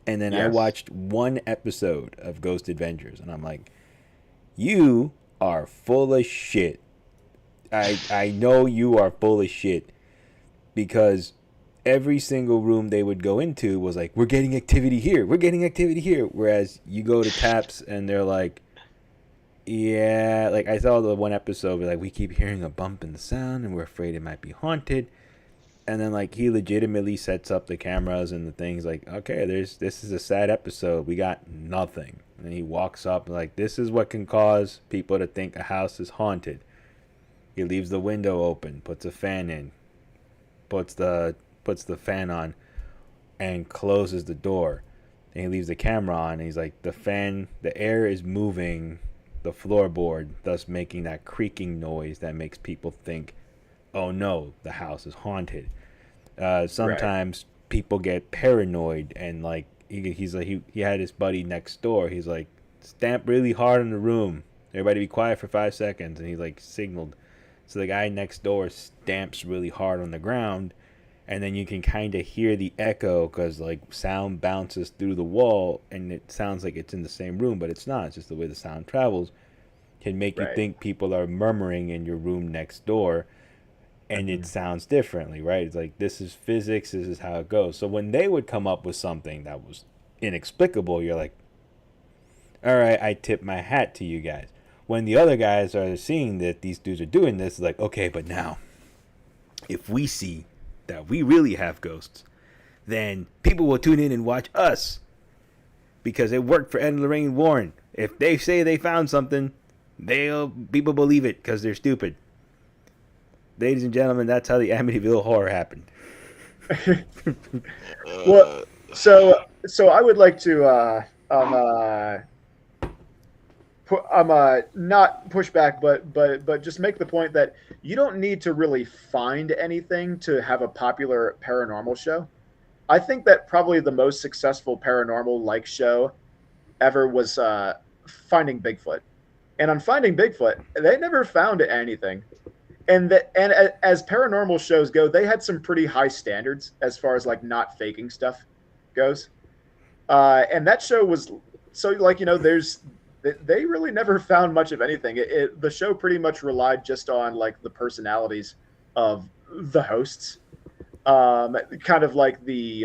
[SPEAKER 1] And then I
[SPEAKER 3] Yes.
[SPEAKER 1] watched one episode of Ghost Adventures, and I'm like, you are full of shit. I know you are full of shit, because every single room they would go into was like, we're getting activity here, we're getting activity here. Whereas you go to Taps and they're like, yeah, like I saw the one episode where like, we keep hearing a bump in the sound and we're afraid it might be haunted. And then like he legitimately sets up the cameras and the things like, okay, this is a sad episode, we got nothing. And he walks up like, this is what can cause people to think a house is haunted. He leaves the window open, puts a fan in, puts the fan on, and closes the door. And he leaves the camera on, and he's like, the air is moving the floorboard, thus making that creaking noise that makes people think, oh no, the house is haunted. Sometimes people get paranoid, and like he's like he had his buddy next door. He's like, stamp really hard in the room. Everybody be quiet for 5 seconds, and he like signaled. So the guy next door stamps really hard on the ground, and then you can kind of hear the echo because like sound bounces through the wall, and it sounds like it's in the same room, but it's not. It's just the way the sound travels. Can make you think people are murmuring in your room next door, and it sounds differently, right? It's like, this is physics, this is how it goes. So when they would come up with something that was inexplicable, you're like, all right, I tip my hat to you guys. When the other guys are seeing that these dudes are doing this, it's like, okay, but now, if we see that we really have ghosts, then people will tune in and watch us, because it worked for Ed and Lorraine Warren. If they say they found something, people believe it because they're stupid. Ladies and gentlemen, that's how the Amityville Horror happened.
[SPEAKER 3] Well, so I would like to not push back, but just make the point that you don't need to really find anything to have a popular paranormal show. I think that probably the most successful paranormal like show ever was Finding Bigfoot. And on Finding Bigfoot, they never found anything. And as paranormal shows go, they had some pretty high standards as far as like not faking stuff goes. And that show was so like, they really never found much of anything. The show pretty much relied just on like the personalities of the hosts, kind of like the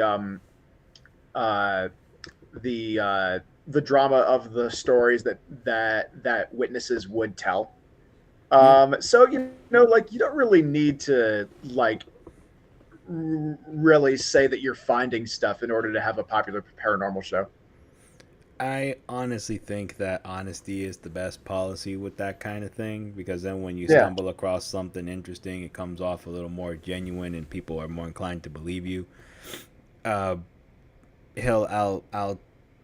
[SPEAKER 3] drama of the stories that witnesses would tell. So like you don't really need to like really say that you're finding stuff in order to have a popular paranormal show.
[SPEAKER 1] I honestly think that honesty is the best policy with that kind of thing, because then when you stumble across something interesting, it comes off a little more genuine and people are more inclined to believe you. I'll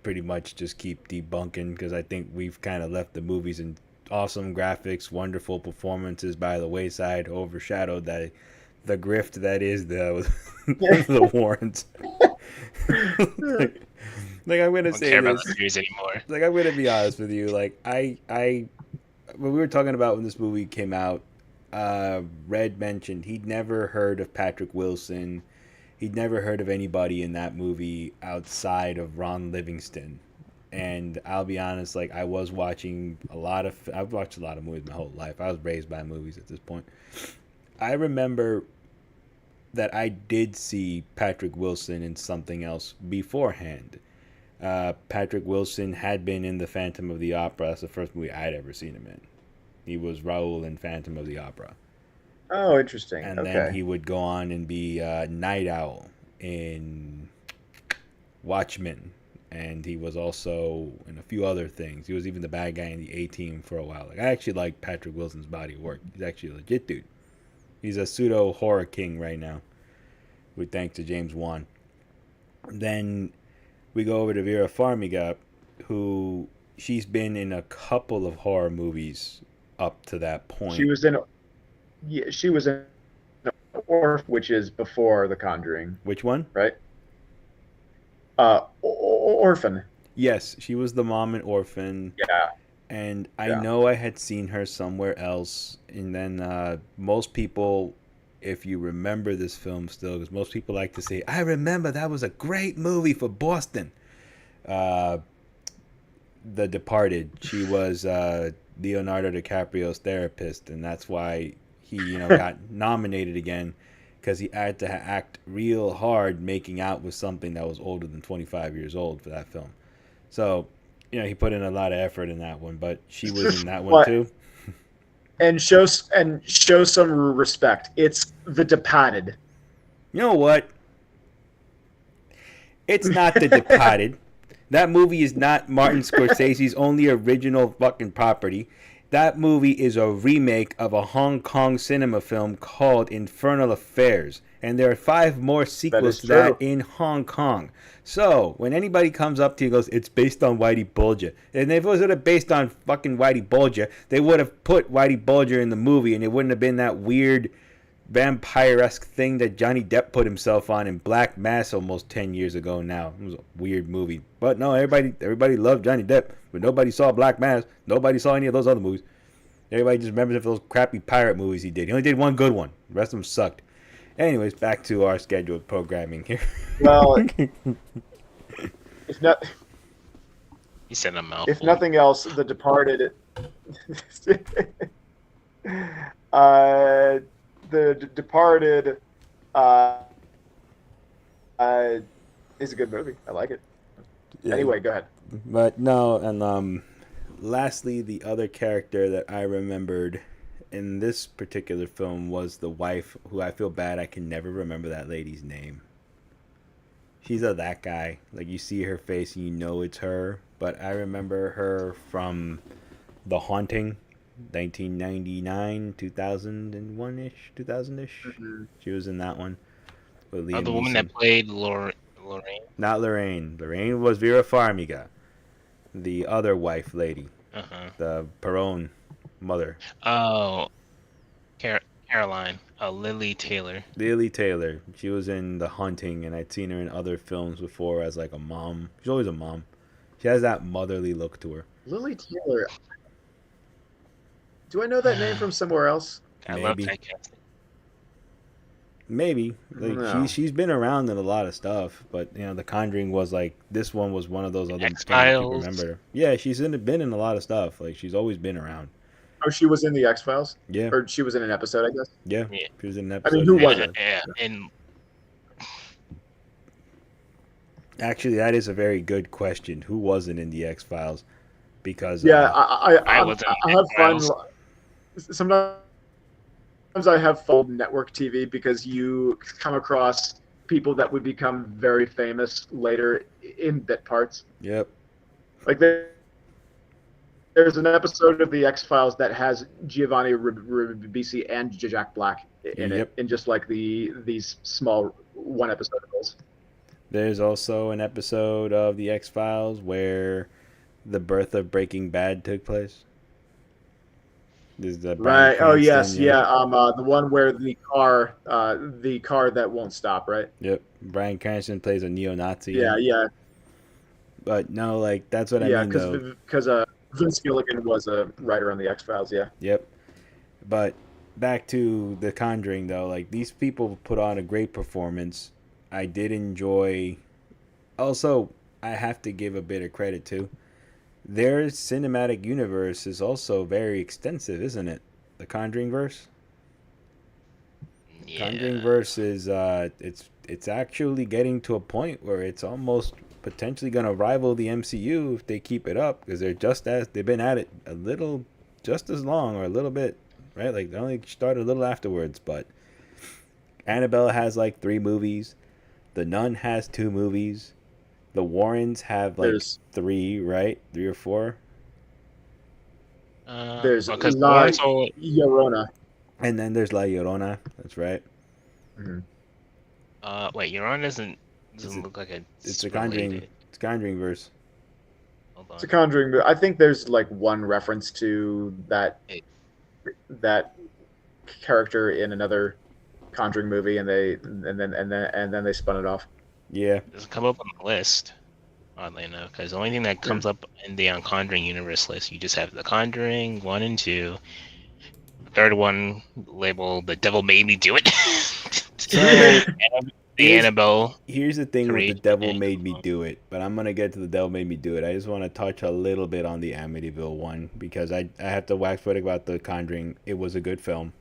[SPEAKER 1] pretty much just keep debunking, because I think we've kind of left the movies and awesome graphics, wonderful performances by the wayside, overshadowed the grift that is the Warrens. Like I'm gonna say
[SPEAKER 4] care about
[SPEAKER 1] this.
[SPEAKER 4] the series anymore.
[SPEAKER 1] Like I'm gonna be honest with you. Like I when we were talking about when this movie came out, Red mentioned he'd never heard of Patrick Wilson. He'd never heard of anybody in that movie outside of Ron Livingston. And I'll be honest, like I've watched a lot of movies my whole life. I was raised by movies at this point. I remember that I did see Patrick Wilson in something else beforehand. Patrick Wilson had been in the Phantom of the Opera. That's the first movie I'd ever seen him in. He was Raoul in Phantom of the Opera.
[SPEAKER 3] Oh, interesting.
[SPEAKER 1] And then he would go on and be Night Owl in Watchmen. And he was also in a few other things. He was even the bad guy in the A-Team for a while. Like I actually like Patrick Wilson's body of work. He's actually a legit dude. He's a pseudo horror king right now, with thanks to James Wan. Then we go over to Vera Farmiga, who she's been in a couple of horror movies up to that point.
[SPEAKER 3] She was in or which is before The Conjuring,
[SPEAKER 1] Which one?
[SPEAKER 3] right? Orphan.
[SPEAKER 1] Yes, she was the mom in Orphan,
[SPEAKER 3] Yeah,
[SPEAKER 1] and I
[SPEAKER 3] yeah.
[SPEAKER 1] know I had seen her somewhere else. And then most people, if you remember this film still, because most people like to say, "I remember that was a great movie for Boston." Uh, The Departed. She was Leonardo DiCaprio's therapist, and that's why he, got nominated again because he had to act real hard making out with something that was older than 25 years old for that film. So, he put in a lot of effort in that one, but she was in that one
[SPEAKER 3] What?
[SPEAKER 1] too.
[SPEAKER 3] And show some respect. It's The Departed.
[SPEAKER 1] You know what? It's not The Departed. That movie is not Martin Scorsese's only original fucking property. That movie is a remake of a Hong Kong cinema film called Infernal Affairs. And there are 5 more sequels to that in Hong Kong. So, when anybody comes up to you and goes, it's based on Whitey Bulger. And if it was based on fucking Whitey Bulger, they would have put Whitey Bulger in the movie and it wouldn't have been that weird vampire-esque thing that Johnny Depp put himself on in Black Mass almost 10 years ago now. It was a weird movie. But no, everybody loved Johnny Depp, but nobody saw Black Mass. Nobody saw any of those other movies. Everybody just remembers those crappy pirate movies he did. He only did one good one. The rest of them sucked. Anyways, back to our scheduled programming here.
[SPEAKER 3] Well, if not,
[SPEAKER 4] You said a mouthful.
[SPEAKER 3] if nothing else, The Departed. The Departed is a good movie. I like it.
[SPEAKER 1] Yeah.
[SPEAKER 3] Anyway, go ahead.
[SPEAKER 1] But no, and lastly, the other character that I remembered in this particular film was the wife, who I feel bad I can never remember that lady's name. She's that guy. Like, you see her face and you know it's her. But I remember her from The Haunting, 1999, 2001-ish, 2000-ish.
[SPEAKER 3] Mm-hmm.
[SPEAKER 1] She was in that one. With
[SPEAKER 4] The
[SPEAKER 1] Liam
[SPEAKER 4] woman
[SPEAKER 1] Neeson.
[SPEAKER 4] that played Lorraine.
[SPEAKER 1] Not Lorraine. Lorraine was Vera Farmiga, the other wife lady, the Perron mother.
[SPEAKER 4] Oh, Caroline. Lily Taylor.
[SPEAKER 1] Lily Taylor. She was in The Haunting, and I'd seen her in other films before as like a mom. She's always a mom. She has that motherly look to her.
[SPEAKER 3] Lily Taylor. Do I know that name from somewhere else?
[SPEAKER 4] I love
[SPEAKER 1] Maybe.
[SPEAKER 4] typecasting.
[SPEAKER 1] Maybe. Like,
[SPEAKER 3] No.
[SPEAKER 1] she's been around in a lot of stuff, but The Conjuring was like, this one was one of those other things
[SPEAKER 4] X-Files.
[SPEAKER 1] people remember her. Yeah, she's been in a lot of stuff. Like, she's always been around.
[SPEAKER 3] Oh, she was in the X-Files?
[SPEAKER 1] Yeah.
[SPEAKER 3] Or she was in an episode, I guess?
[SPEAKER 1] Yeah.
[SPEAKER 4] Yeah.
[SPEAKER 1] She was in an
[SPEAKER 3] I mean,
[SPEAKER 1] episode.
[SPEAKER 3] who
[SPEAKER 1] of
[SPEAKER 3] wasn't?
[SPEAKER 4] Yeah, and
[SPEAKER 1] Actually, that is a very good question. Who wasn't in the X-Files? Because
[SPEAKER 3] Yeah,
[SPEAKER 4] I wasn't
[SPEAKER 3] I
[SPEAKER 4] in
[SPEAKER 3] have fun.
[SPEAKER 4] X-Files.
[SPEAKER 3] Sometimes I have fun network TV because you come across people that would become very famous later in bit parts.
[SPEAKER 1] Yep.
[SPEAKER 3] Like there's an episode of the X-Files that has Giovanni Ribisi and Jack Black in
[SPEAKER 1] Yep.
[SPEAKER 3] it, in just like these small one episode roles.
[SPEAKER 1] There's also an episode of the X-Files where the birth of Breaking Bad took place. There's the Bryan
[SPEAKER 3] Right. Oh
[SPEAKER 1] Cranston,
[SPEAKER 3] yes, yeah. The one where the car that won't stop, right?
[SPEAKER 1] Yep. Bryan Cranston plays a neo-Nazi.
[SPEAKER 3] Yeah, yeah,
[SPEAKER 1] But no, like, that's what
[SPEAKER 3] yeah.
[SPEAKER 1] I mean, though.
[SPEAKER 3] Because Vince Gilligan was a writer on the X-Files. Yeah.
[SPEAKER 1] Yep. But back to The Conjuring, though. Like, these people put on a great performance. I did enjoy. Also, I have to give a bit of credit to. Their cinematic universe is also very extensive, isn't it? The Conjuring verse.
[SPEAKER 4] yeah.
[SPEAKER 1] Conjuring verse is it's actually getting to a point where it's almost potentially going to rival the MCU if they keep it up, because they've been at it a little just as long, or a little bit, right? Like, they only started a little afterwards. But Annabelle has like 3 movies. The Nun has 2 movies. The Warrens have like
[SPEAKER 3] There's
[SPEAKER 1] 3, right? 3 or 4.
[SPEAKER 3] there's
[SPEAKER 4] because
[SPEAKER 3] La
[SPEAKER 4] Lawrence Owen-
[SPEAKER 3] Llorona.
[SPEAKER 1] And then there's La Llorona. That's right.
[SPEAKER 3] Mhm.
[SPEAKER 4] wait, Euron doesn't
[SPEAKER 1] It's a-
[SPEAKER 4] look like
[SPEAKER 1] It's a Conjuring.
[SPEAKER 4] related.
[SPEAKER 1] It's Conjuring verse.
[SPEAKER 4] Hold
[SPEAKER 3] It's a
[SPEAKER 4] on.
[SPEAKER 3] Conjuring movie. I think there's like one reference to that character in another Conjuring movie, and then they spun it off.
[SPEAKER 1] Yeah.
[SPEAKER 4] It doesn't come up on the list, oddly enough, because the only thing that comes up in the Conjuring universe list, you just have The Conjuring 1 and 2. The third one labeled The Devil Made Me Do It.
[SPEAKER 1] So
[SPEAKER 4] the Annabelle.
[SPEAKER 1] Here's the thing with The
[SPEAKER 4] Create
[SPEAKER 1] Devil
[SPEAKER 4] the
[SPEAKER 1] Made Me Do It, but I'm gonna get to The Devil Made Me Do It. I just want to touch a little bit on the Amityville one because I have to wax poetic about The Conjuring. It was a good film.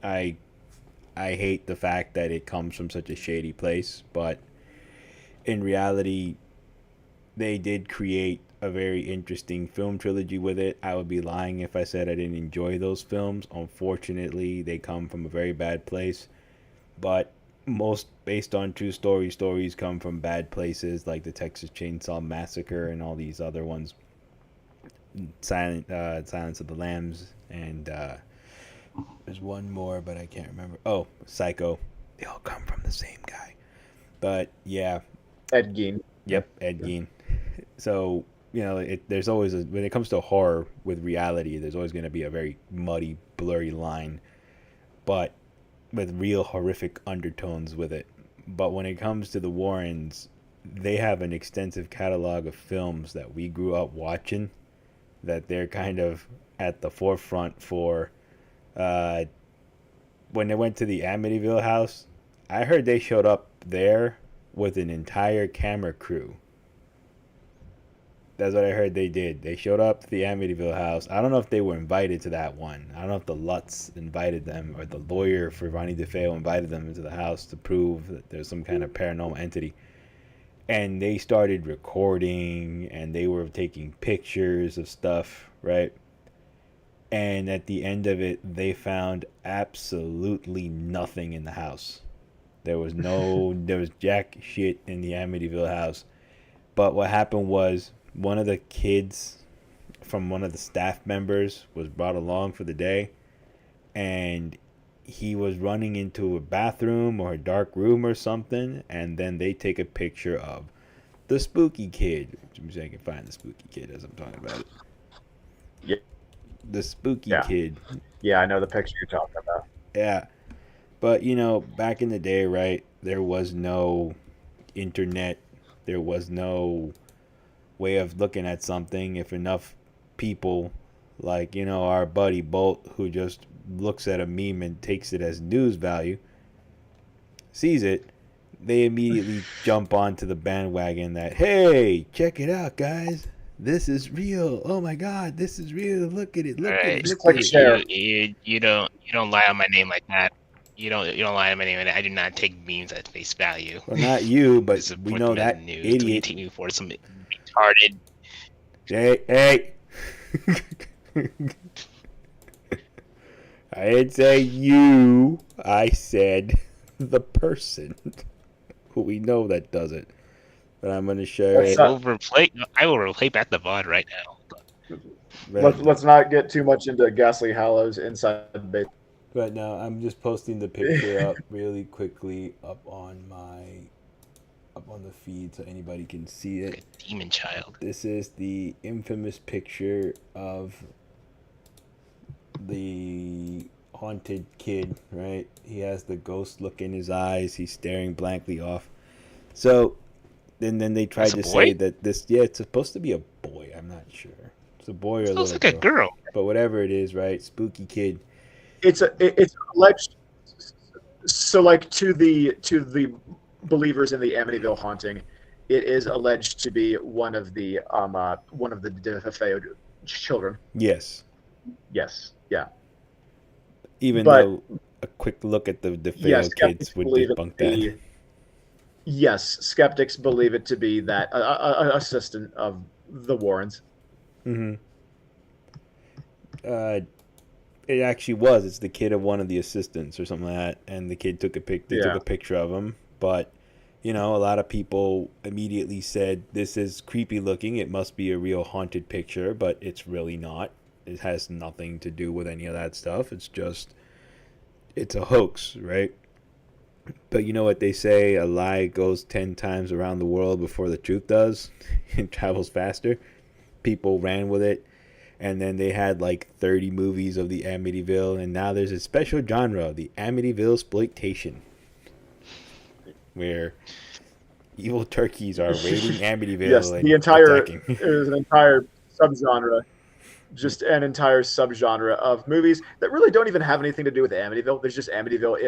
[SPEAKER 1] I hate the fact that it comes from such a shady place, but in reality, they did create a very interesting film trilogy with it. I would be lying if I said I didn't enjoy those films. Unfortunately, they come from a very bad place, but most based on true stories come from bad places like the Texas Chainsaw Massacre and all these other ones. Silence of the Lambs, and there's one more, but I can't remember. Oh, Psycho. They all come from the same guy. But yeah.
[SPEAKER 3] Ed Gein.
[SPEAKER 1] Yep, Ed Gein. So, there's always, when it comes to horror with reality, there's always going to be a very muddy, blurry line, but with real horrific undertones with it. But when it comes to the Warrens, they have an extensive catalog of films that we grew up watching that they're kind of at the forefront for. When they went to the Amityville house, I heard they showed up there with an entire camera crew. That's what I heard they did. They showed up to the Amityville house. I don't know if they were invited to that one. I don't know if the Lutz invited them or the lawyer for Ronnie DeFeo invited them into the house to prove that there's some kind of paranormal entity. And they started recording and they were taking pictures of stuff, right? And at the end of it, they found absolutely nothing in the house. There was jack shit in the Amityville house. But what happened was one of the kids from one of the staff members was brought along for the day, and he was running into a bathroom or a dark room or something, and then they take a picture of the spooky kid. Let me see if I can find the spooky kid as I'm talking about it.
[SPEAKER 3] Yeah.
[SPEAKER 1] The spooky kid.
[SPEAKER 3] Yeah, I know the picture you're talking about.
[SPEAKER 1] Yeah. But, back in the day, right, there was no internet. There was no way of looking at something. If enough people, like, our buddy Bolt, who just looks at a meme and takes it as news value, sees it, they immediately jump onto the bandwagon that, hey, check it out, guys. This is real. Oh my God, this is real. Look at it. Look at it. Look at it.
[SPEAKER 4] You don't lie on my name like that. You don't lie on my name. I do not take memes at face value.
[SPEAKER 1] Well, not you, but we know that
[SPEAKER 4] news.
[SPEAKER 1] idiot.
[SPEAKER 4] You take me for some retarded.
[SPEAKER 1] Hey. I didn't say you. I said the person who we know that does it. But I'm going to show you.
[SPEAKER 4] I will replay back the VOD right now.
[SPEAKER 3] Let's not get too much into Ghastly Hallows inside the base.
[SPEAKER 1] But now I'm just posting the picture up really quickly up on the feed so anybody can see it.
[SPEAKER 4] Like a demon child.
[SPEAKER 1] This is the infamous picture of the haunted kid, right? He has the ghost look in his eyes. He's staring blankly off. So, and then they tried to say that it's supposed to be a boy. I'm not sure. It's a boy or a little girl.
[SPEAKER 4] It looks like a girl.
[SPEAKER 1] But whatever it is, right? Spooky kid.
[SPEAKER 3] It's alleged. So, like, to the believers in the Amityville haunting, it is alleged to be one of the DeFeo children.
[SPEAKER 1] Yes.
[SPEAKER 3] Yes. Yeah.
[SPEAKER 1] Even though a quick look at the DeFeo kids would debunk that.
[SPEAKER 3] Yes, skeptics believe it to be that assistant of the Warrens.
[SPEAKER 1] Mm-hmm. It actually was. It's the kid of one of the assistants or something like that, and the kid took a picture of him. But a lot of people immediately said this is creepy looking. It must be a real haunted picture, but it's really not. It has nothing to do with any of that stuff. It's a hoax, right? But you know what they say? A lie goes 10 times around the world before the truth does. It travels faster. People ran with it. And then they had like 30 movies of the Amityville, and now there's a special genre, the Amityville exploitation, where evil turkeys are raiding Amityville
[SPEAKER 3] Yes,
[SPEAKER 1] and
[SPEAKER 3] the entire
[SPEAKER 1] attacking.
[SPEAKER 3] is an entire subgenre, just an entire subgenre of movies that really don't even have anything to do with Amityville. There's just Amityville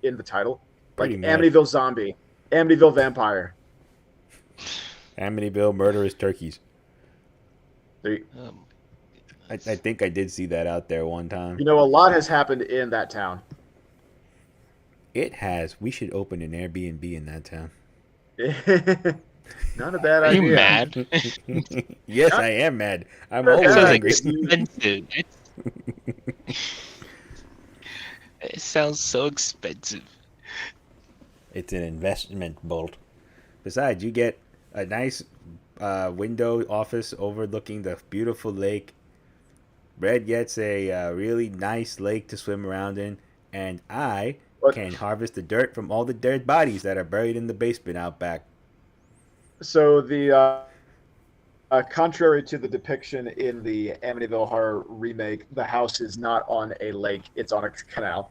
[SPEAKER 3] in the title,
[SPEAKER 1] Pretty
[SPEAKER 3] like
[SPEAKER 1] much.
[SPEAKER 3] Amityville zombie, Amityville vampire.
[SPEAKER 1] Amityville murderous turkeys.
[SPEAKER 3] There you,
[SPEAKER 1] I think I did see that out there one time.
[SPEAKER 3] you know, a lot has happened in that town.
[SPEAKER 1] It has. We should open an Airbnb in that town.
[SPEAKER 3] Not a bad
[SPEAKER 4] Are
[SPEAKER 3] idea.
[SPEAKER 4] you mad?
[SPEAKER 1] Yes, I am mad. I'm
[SPEAKER 3] That
[SPEAKER 1] always
[SPEAKER 4] That sounds
[SPEAKER 1] angry.
[SPEAKER 4] expensive. It sounds so expensive.
[SPEAKER 1] It's an investment, Bolt. Besides, you get a nice window office overlooking the beautiful lake. Brett gets a really nice lake to swim around in, and I
[SPEAKER 3] What?
[SPEAKER 1] can harvest the dirt from all the dead bodies that are buried in the basement out back.
[SPEAKER 3] So the contrary to the depiction in the Amityville Horror remake, the house is not on a lake; it's on a canal.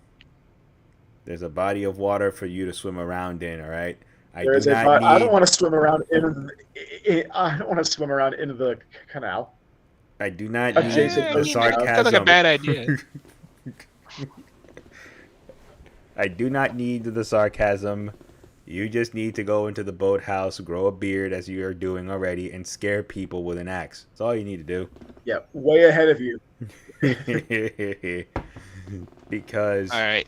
[SPEAKER 1] There's a body of water for you to swim around in. All right. I
[SPEAKER 3] There's
[SPEAKER 1] do
[SPEAKER 3] a.
[SPEAKER 1] not
[SPEAKER 3] I don't
[SPEAKER 1] need.
[SPEAKER 3] want to swim around I don't want to swim around in the canal.
[SPEAKER 1] I do not
[SPEAKER 3] Adjacent
[SPEAKER 1] need
[SPEAKER 3] to
[SPEAKER 1] the
[SPEAKER 3] the
[SPEAKER 4] Sounds like a
[SPEAKER 1] sarcasm.
[SPEAKER 4] bad idea.
[SPEAKER 1] I do not need the sarcasm. You just need to go into the boathouse, grow a beard as you are doing already, and scare people with an axe. That's all you need to
[SPEAKER 3] Yeah, way ahead of you.
[SPEAKER 1] do. Because
[SPEAKER 4] All right.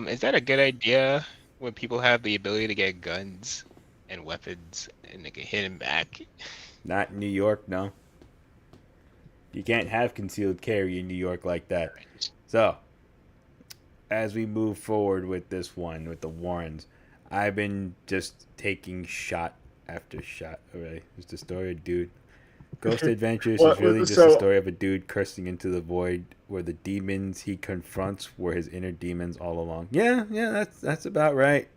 [SPEAKER 4] Is that a good idea when people have the ability to get guns and weapons and they can hit them back?
[SPEAKER 1] not in New York, no. You can't have concealed carry in New York like that. So, as we move forward with this one, with the Warrens, I've been just taking shot after shot already. It's the story of dude. Ghost Adventures
[SPEAKER 3] Well,
[SPEAKER 1] is really just
[SPEAKER 3] so-
[SPEAKER 1] a story of a dude cursing into the void where the demons he confronts were his inner demons all along. Yeah, that's about right.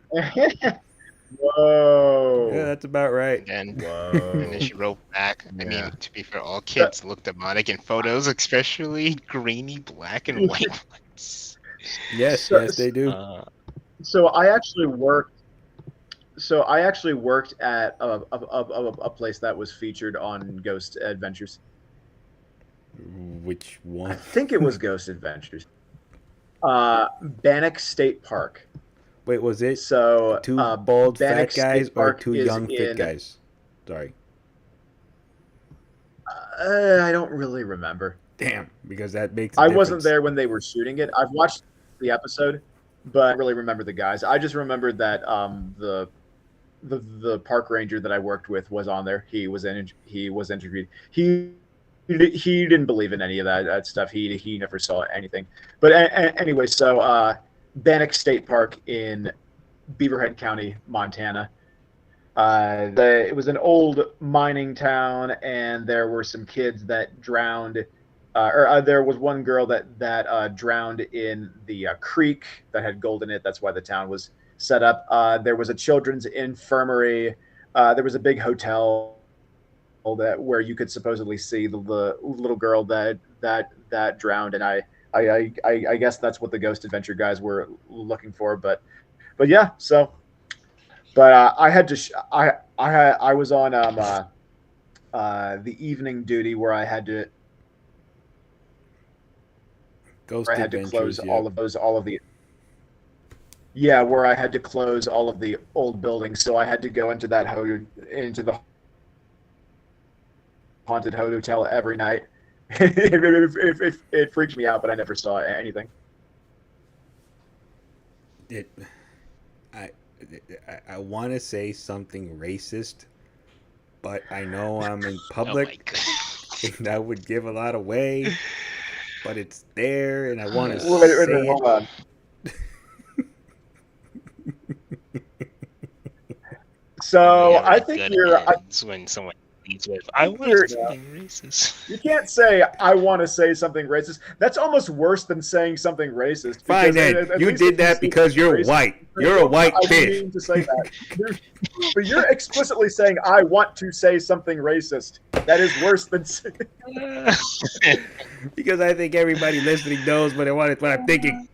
[SPEAKER 3] Whoa.
[SPEAKER 1] Yeah, that's about right.
[SPEAKER 4] And
[SPEAKER 3] Whoa.
[SPEAKER 4] then she wrote back. I
[SPEAKER 3] Yeah.
[SPEAKER 4] mean, to be fair, all kids look demonic in photos, especially grainy black and white ones.
[SPEAKER 1] Yes,
[SPEAKER 3] So-
[SPEAKER 1] yes, they do.
[SPEAKER 3] So I actually worked. So I actually worked at a place that was featured on Ghost Adventures.
[SPEAKER 1] Which
[SPEAKER 3] I
[SPEAKER 1] one?
[SPEAKER 3] think it was Ghost Adventures. Bannock State Park.
[SPEAKER 1] Wait, was it
[SPEAKER 3] So
[SPEAKER 1] two bald
[SPEAKER 3] Bannock
[SPEAKER 1] fat guys
[SPEAKER 3] State
[SPEAKER 1] or
[SPEAKER 3] Park
[SPEAKER 1] two
[SPEAKER 3] is
[SPEAKER 1] young fit
[SPEAKER 3] in-
[SPEAKER 1] guys? Sorry.
[SPEAKER 3] I don't really remember.
[SPEAKER 1] Damn, because that makes. A
[SPEAKER 3] I wasn't
[SPEAKER 1] difference.
[SPEAKER 3] there when they were shooting it. I've watched the episode, but I don't really remember the guys. I just remembered that the park ranger that I worked with was on there. He was interviewed. He didn't believe in any of that stuff. He never saw anything. But anyway, so Bannock State Park in Beaverhead County, Montana. It was an old mining town, and there were some kids that drowned. There was one girl that drowned in the creek that had gold in it. That's why the town was set up. There was a children's infirmary. There was a big hotel where you could supposedly see the little girl that drowned. And I guess that's what the Ghost Adventure guys were looking for. But yeah. So, but I had to. I was on the evening duty where I had to.
[SPEAKER 1] Ghost
[SPEAKER 3] Where I had to
[SPEAKER 1] Adventures,
[SPEAKER 3] close
[SPEAKER 1] yeah.
[SPEAKER 3] all of the. Yeah, where I had to close all of the old buildings, so I had to go into into the haunted hotel every night. It freaked me out, but I never saw anything.
[SPEAKER 1] I want to say something racist, but I know I'm in
[SPEAKER 4] Oh my
[SPEAKER 1] public,
[SPEAKER 4] god.
[SPEAKER 1] and that would give a lot away. But it's there, and I want to
[SPEAKER 3] Wait,
[SPEAKER 1] say
[SPEAKER 3] hold
[SPEAKER 1] it.
[SPEAKER 3] on. So I think you're.
[SPEAKER 4] When someone leads with, I want
[SPEAKER 3] You're-
[SPEAKER 4] something racist.
[SPEAKER 3] You can't say I want to say something racist. That's almost worse than saying something racist.
[SPEAKER 1] Fine,
[SPEAKER 3] because
[SPEAKER 1] then.
[SPEAKER 3] at
[SPEAKER 1] You
[SPEAKER 3] least
[SPEAKER 1] did
[SPEAKER 3] if you
[SPEAKER 1] that
[SPEAKER 3] say
[SPEAKER 1] because you're
[SPEAKER 3] racist,
[SPEAKER 1] white. You're a white
[SPEAKER 3] I didn't
[SPEAKER 1] fish.
[SPEAKER 3] mean to say that. But you're explicitly saying I want to say something racist. That is worse than saying.
[SPEAKER 1] Because I think everybody listening knows what I'm thinking.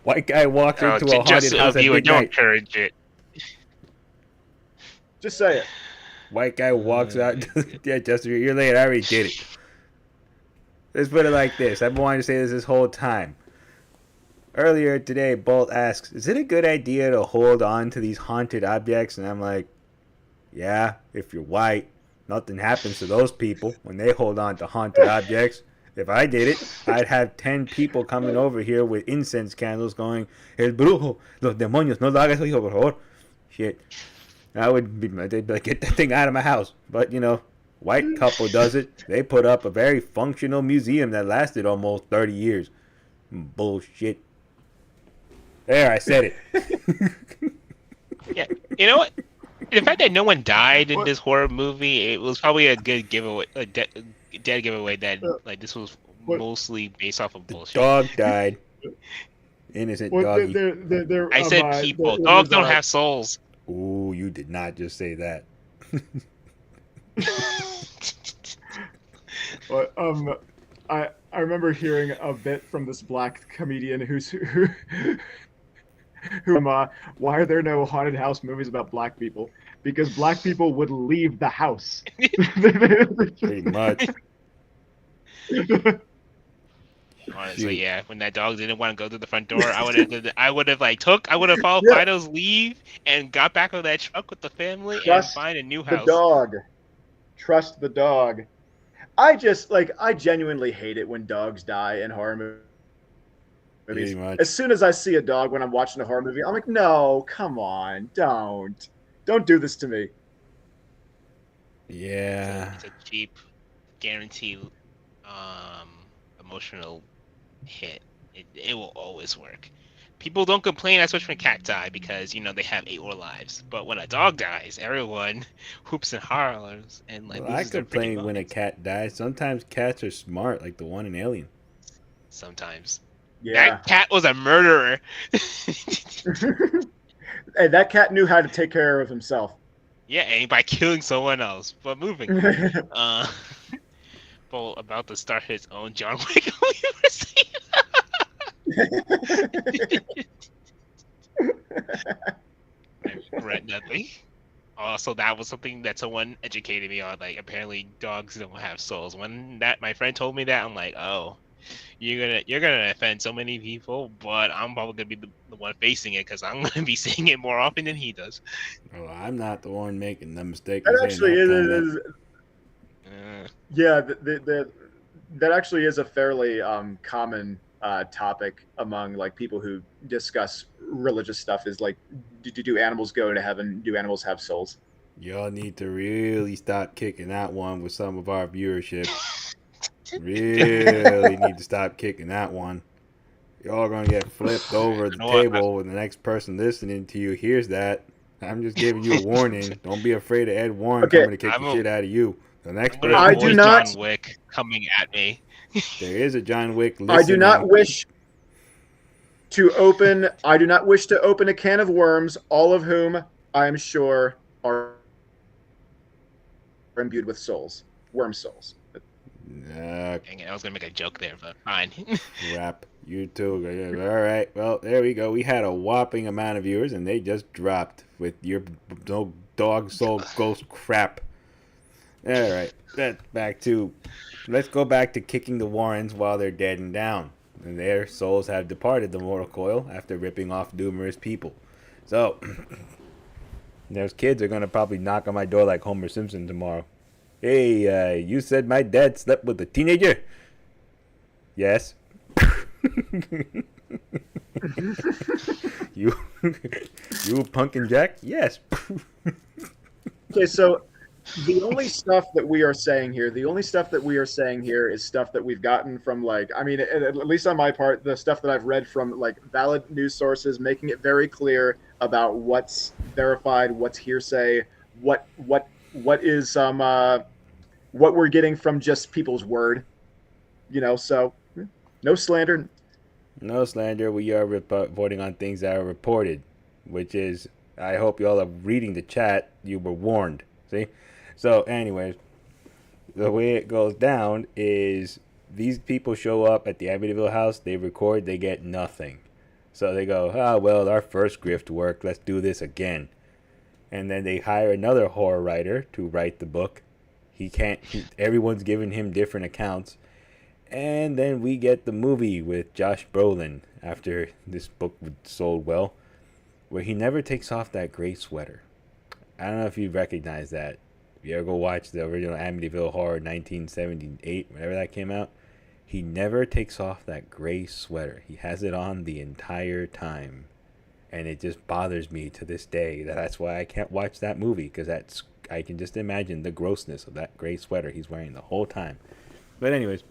[SPEAKER 1] White guy walks into a
[SPEAKER 4] just
[SPEAKER 1] haunted
[SPEAKER 4] so
[SPEAKER 1] house at
[SPEAKER 4] viewer, don't
[SPEAKER 1] midnight.
[SPEAKER 4] encourage it.
[SPEAKER 3] Just say it.
[SPEAKER 1] White guy walks out. Yeah, Justin, you're late. I already did it. Let's put it like this. I've been wanting to say this whole time. Earlier today, Bolt asks, is it a good idea to hold on to these haunted objects? And I'm like, yeah, if you're white, nothing happens to those people when they hold on to haunted objects. If I did it, I'd have 10 people coming over here with incense candles going, el brujo, los demonios, no lo hagas, hijo, por favor. Shit. They'd be like, get that thing out of my house. But, white couple does it. They put up a very functional museum that lasted almost 30 years. Bullshit. There, I said it.
[SPEAKER 4] Yeah, you know what? The fact that no one died in this horror movie, it was probably a good giveaway, a dead giveaway that like this was mostly based off of bullshit.
[SPEAKER 1] Dog died. Innocent doggy.
[SPEAKER 4] I said people. Dogs don't have souls.
[SPEAKER 1] Ooh, you did not just say that.
[SPEAKER 3] I remember hearing a bit from this black comedian who why are there no haunted house movies about black people? Because black people would leave the house.
[SPEAKER 1] Pretty much.
[SPEAKER 4] Honestly, yeah. When that dog didn't want to go through the front door, I would have followed Fido's leave and got back on that truck with the family and find a new house.
[SPEAKER 3] The dog. Trust the dog. I genuinely hate it when dogs die in horror movies.
[SPEAKER 1] Pretty much.
[SPEAKER 3] As soon as I see a dog when I'm watching a horror movie, I'm like, no, come on, don't do this to me.
[SPEAKER 1] Yeah.
[SPEAKER 4] It's a cheap, guaranteed, emotional hit. It will always work. People don't complain as much when cats die because they have 8 more lives. But when a dog dies, everyone hoops and hollers and
[SPEAKER 1] Well, I complain when a cat dies. Sometimes cats are smart, like the one in Alien.
[SPEAKER 4] Sometimes.
[SPEAKER 3] Yeah.
[SPEAKER 4] That cat was a murderer.
[SPEAKER 3] Hey, that cat knew how to take care of himself.
[SPEAKER 4] Yeah, and by killing someone else. But moving. Paul about to start his own John Wick university. I regret nothing. Also, that was something that someone educated me on. Like, apparently, dogs don't have souls. When my friend told me that, I'm like, oh, you're gonna offend so many people, but I'm probably gonna be the one facing it because I'm gonna be seeing it more often than he does.
[SPEAKER 1] Well, I'm not the one making the mistake.
[SPEAKER 3] That actually is. Yeah, that actually is a fairly common topic among like people who discuss religious stuff. Is like, do animals go to heaven? Do animals have souls?
[SPEAKER 1] Y'all need to really stop kicking that one with some of our viewership. Really need to stop kicking that one. Y'all gonna get flipped over the table when the next person listening to you hears that. I'm just giving you a warning. Don't be afraid of Ed Warren coming to kick the shit out of you. The next person.
[SPEAKER 3] I do not.
[SPEAKER 4] John Wick coming at me.
[SPEAKER 1] There is a John Wick listening.
[SPEAKER 3] I do not wish to open a can of worms, all of whom I am sure are imbued with souls, worm souls.
[SPEAKER 4] Dang it, I was gonna make a joke there, but fine.
[SPEAKER 1] Rap. You too. All right. Well, there we go. We had a whopping amount of viewers, and they just dropped with your no dog soul ghost crap. All right. Let's go back to kicking the Warrens while they're dead and down. And their souls have departed the mortal coil after ripping off numerous people. So, those kids are going to probably knock on my door like Homer Simpson tomorrow. Hey, you said my dad slept with a teenager? Yes. You Pumpkin Jack? Yes.
[SPEAKER 3] Okay, so the only stuff that we are saying here is stuff that we've gotten from at least on my part, the stuff that I've read from valid news sources, making it very clear about what's verified, what's hearsay, what is what we're getting from just people's word, so no slander.
[SPEAKER 1] No slander. We are reporting on things that are reported, which is, I hope y'all are reading the chat. You were warned. See? So, anyways, the way it goes down is these people show up at the Amityville house, they record, they get nothing. So they go, well, our first grift worked, let's do this again. And then they hire another horror writer to write the book. Everyone's giving him different accounts. And then we get the movie with Josh Brolin after this book sold well, where he never takes off that gray sweater. I don't know if you recognize that. If you ever go watch the original Amityville Horror 1978, whenever that came out, he never takes off that gray sweater. He has it on the entire time. And it just bothers me to this day that's why I can't watch that movie, because I can just imagine the grossness of that gray sweater he's wearing the whole time. But anyways,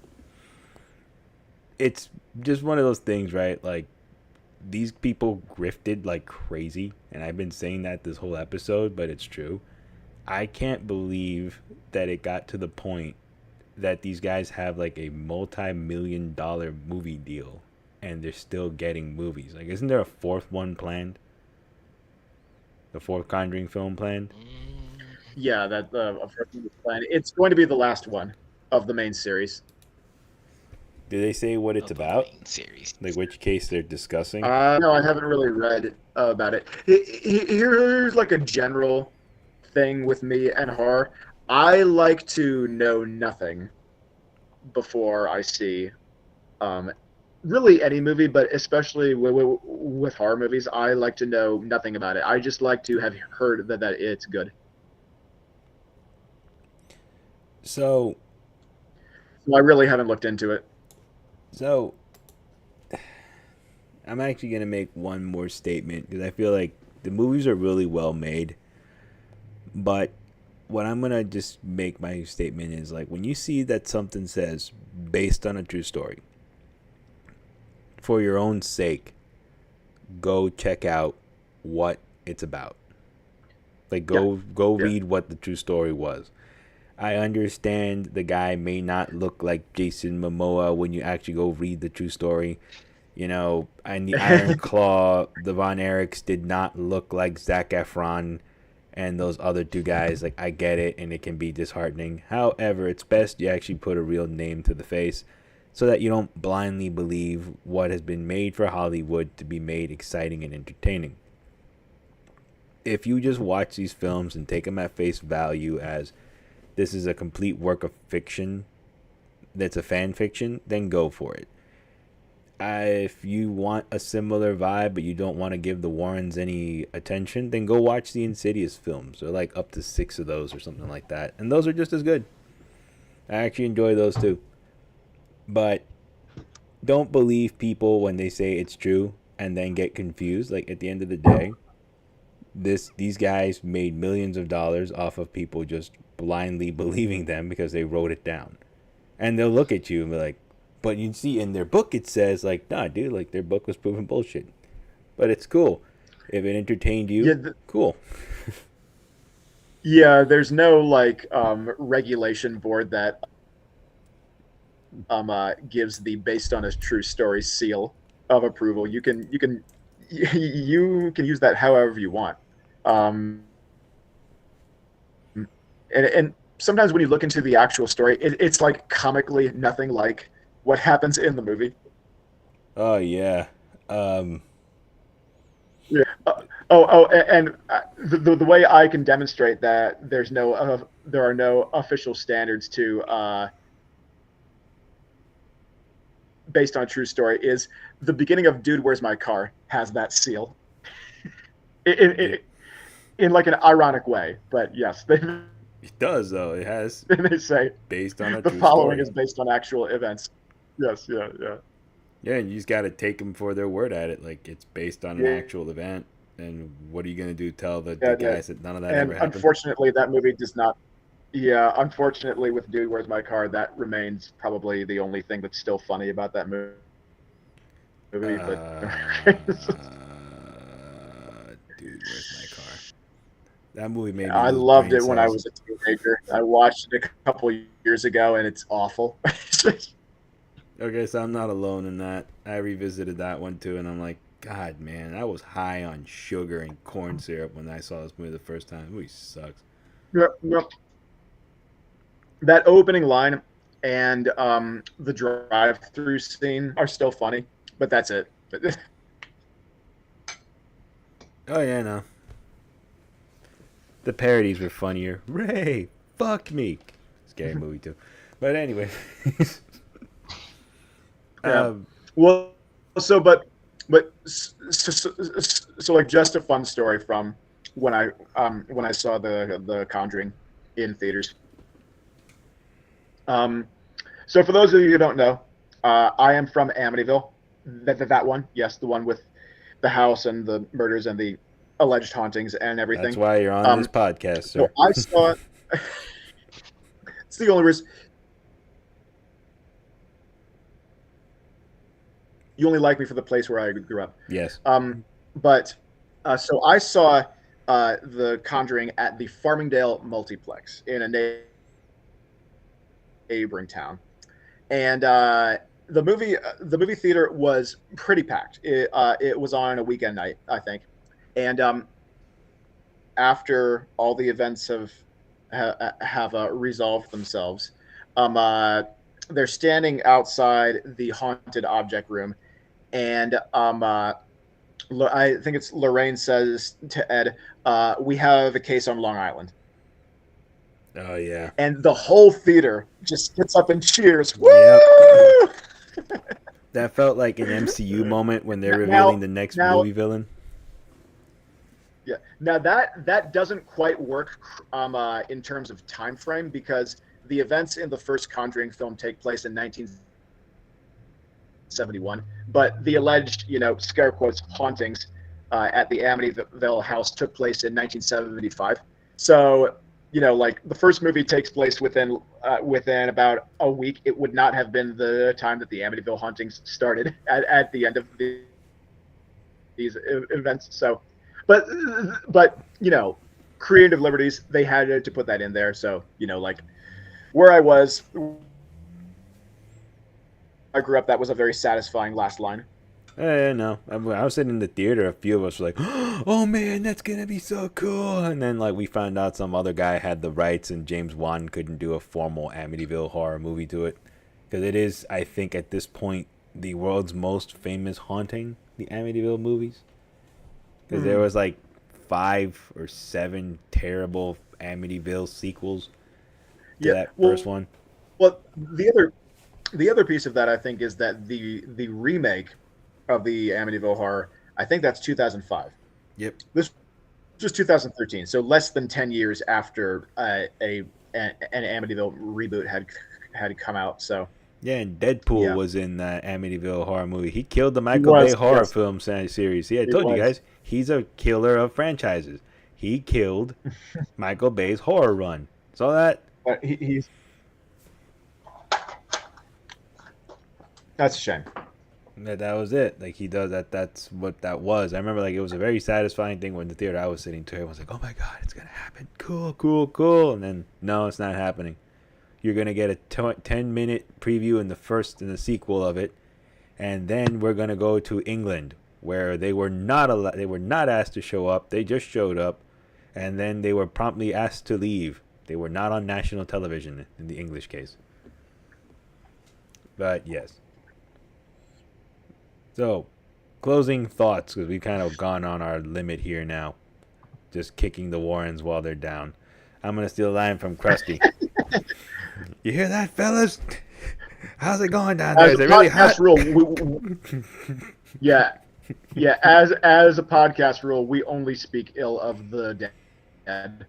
[SPEAKER 1] it's just one of those things, right? Like, these people grifted like crazy, and I've been saying that this whole episode, but it's true. I can't believe that it got to the point that these guys have like a multi-million-dollar movie deal and they're still getting movies. Like, isn't there a fourth one planned? The fourth Conjuring film planned?
[SPEAKER 3] Yeah, that plan. It's going to be the last one of the main series.
[SPEAKER 1] Do they say what it's about?
[SPEAKER 4] Series.
[SPEAKER 1] Like which case they're discussing?
[SPEAKER 3] No, I haven't really read about it. Here's like a general thing with me and horror. I like to know nothing before I see really any movie, but especially with horror movies, I like to know nothing about it. I just like to have heard that it's good.
[SPEAKER 1] So
[SPEAKER 3] I really haven't looked into it.
[SPEAKER 1] So, I'm actually going to make one more statement, because I feel like the movies are really well made. But what I'm going to just make my statement is, like, when you see that something says, based on a true story, for your own sake, go check out what it's about. Like, go read what the true story was. I understand the guy may not look like Jason Momoa when you actually go read the true story. And the Iron Claw, the Von Erichs did not look like Zac Efron and those other two guys. Like, I get it, and it can be disheartening. However, it's best you actually put a real name to the face so that you don't blindly believe what has been made for Hollywood to be made exciting and entertaining. If you just watch these films and take them at face value as this is a complete work of fiction that's a fan fiction, then go for it. If you want a similar vibe but you don't want to give the Warrens any attention, then go watch the Insidious films. There are like up to 6 of those or something like that, and those are just as good. I actually enjoy those too. But don't believe people when they say it's true and then get confused. Like, at the end of the day, these guys made millions of dollars off of people just blindly believing them because they wrote it down. And they'll look at you and be like, but you see in their book it says, like, nah, dude, like, their book was proven bullshit. But it's cool. If it entertained you, cool.
[SPEAKER 3] Yeah, there's no like regulation board that gives the based on a true story seal of approval. You can use that however you want. And sometimes when you look into the actual story, it's like comically nothing like what happens in the movie.
[SPEAKER 1] Oh yeah.
[SPEAKER 3] Yeah. And the way I can demonstrate that there are no official standards to based on a true story is the beginning of Dude, Where's My Car has that seal. In like an ironic way, but yes,
[SPEAKER 1] it does though. It has.
[SPEAKER 3] They say
[SPEAKER 1] based on a
[SPEAKER 3] the
[SPEAKER 1] true
[SPEAKER 3] following
[SPEAKER 1] story.
[SPEAKER 3] is based on actual events. Yes, yeah.
[SPEAKER 1] Yeah, and you just got to take them for their word at it. Like, it's based on an actual event. And what are you going to do? Tell the guys that none of that ever happened?
[SPEAKER 3] Unfortunately, that movie does not. Yeah, unfortunately, with Dude, Where's My Car, that remains probably the only thing that's still funny about that movie.
[SPEAKER 1] Dude, Where's My Car? That movie made me
[SPEAKER 3] I
[SPEAKER 1] lose
[SPEAKER 3] loved
[SPEAKER 1] brain
[SPEAKER 3] it when I
[SPEAKER 1] cells.
[SPEAKER 3] was a teenager. I watched it a couple years ago, and it's awful.
[SPEAKER 1] Okay, so I'm not alone in that. I revisited that one too, and I'm like, God, man, I was high on sugar and corn syrup when I saw this movie the first time. The movie sucks.
[SPEAKER 3] Yep, yep. That opening line and the drive-through scene are still funny, but that's it.
[SPEAKER 1] Oh yeah, no. The parodies were funnier. Ray, fuck me. Scary movie too. But anyway.
[SPEAKER 3] Yeah.
[SPEAKER 1] um,
[SPEAKER 3] Well, so like just a fun story from when I saw the Conjuring in theaters. So for those of you who don't know, I am from Amityville. That one, yes, the one with the house and the murders and the alleged hauntings and everything.
[SPEAKER 1] that's why you're on this podcast,
[SPEAKER 3] So
[SPEAKER 1] sir.
[SPEAKER 3] I saw. It's the only reason. You only like me for the place where I grew up.
[SPEAKER 1] Yes.
[SPEAKER 3] But so I saw the Conjuring at the Farmingdale Multiplex in a neighboring town, and the movie theater was pretty packed. It was on a weekend night, I think, and after all the events have resolved themselves, they're standing outside the haunted object room, and I think it's Lorraine says to Ed, "We have a case on Long Island,"
[SPEAKER 1] Oh yeah.
[SPEAKER 3] and the whole theater just gets up and cheers.
[SPEAKER 1] Yep.
[SPEAKER 3] Woo!
[SPEAKER 1] That felt like an MCU moment when they're
[SPEAKER 3] Now-
[SPEAKER 1] revealing the next
[SPEAKER 3] now-
[SPEAKER 1] movie villain.
[SPEAKER 3] Yeah. Now that doesn't quite work in terms of time frame, because the events in the first Conjuring film take place in 1971, but the alleged, scare quotes, hauntings at the Amityville house took place in 1975. So, like the first movie takes place within about a week. It would not have been the time that the Amityville hauntings started at the end of these events. So, but creative liberties, they had to put that in there. So, like where I grew up, that was a very satisfying last line.
[SPEAKER 1] No. I was sitting in the theater. A few of us were like, "Oh man, that's gonna be so cool!" And then like we found out some other guy had the rights, and James Wan couldn't do a formal Amityville horror movie to it, because it is, I think, at this point, the world's most famous haunting, the Amityville movies. Because there was like 5 or 7 terrible Amityville sequels to that first one.
[SPEAKER 3] Well, the other piece of that, I think, is that the remake of the Amityville horror, I think that's 2005.
[SPEAKER 1] Yep.
[SPEAKER 3] This was 2013, so less than 10 years after an Amityville reboot had come out. So
[SPEAKER 1] Yeah, and Deadpool
[SPEAKER 3] Yeah.
[SPEAKER 1] was in that Amityville horror movie. He killed the Michael Bay horror
[SPEAKER 3] yes.
[SPEAKER 1] film series. See, I
[SPEAKER 3] He
[SPEAKER 1] told you
[SPEAKER 3] was.
[SPEAKER 1] guys, he's a killer of franchises. He killed Michael Bay's horror run. Saw that?
[SPEAKER 3] he's that's a shame.
[SPEAKER 1] That was it. Like he does that. That's what that was. I remember like it was a very satisfying thing when the theater I was sitting to. Everyone was like, "Oh my god, it's gonna happen! Cool, cool, cool!" And then no, it's not happening. You're gonna get a 10-minute preview in the sequel of it, and then we're gonna go to England, where they were not asked to show up. They just showed up, and then they were promptly asked to leave. They were not on national television in the English case. But yes. So, closing thoughts, because we've kind of gone on our limit here now. Just kicking the Warrens while they're down. I'm going to steal a line from Krusty. You hear that, fellas? How's it going down there?
[SPEAKER 3] As
[SPEAKER 1] Is
[SPEAKER 3] a
[SPEAKER 1] it really
[SPEAKER 3] podcast
[SPEAKER 1] hot?
[SPEAKER 3] rule, yeah. As a podcast rule, we only speak ill of the dead.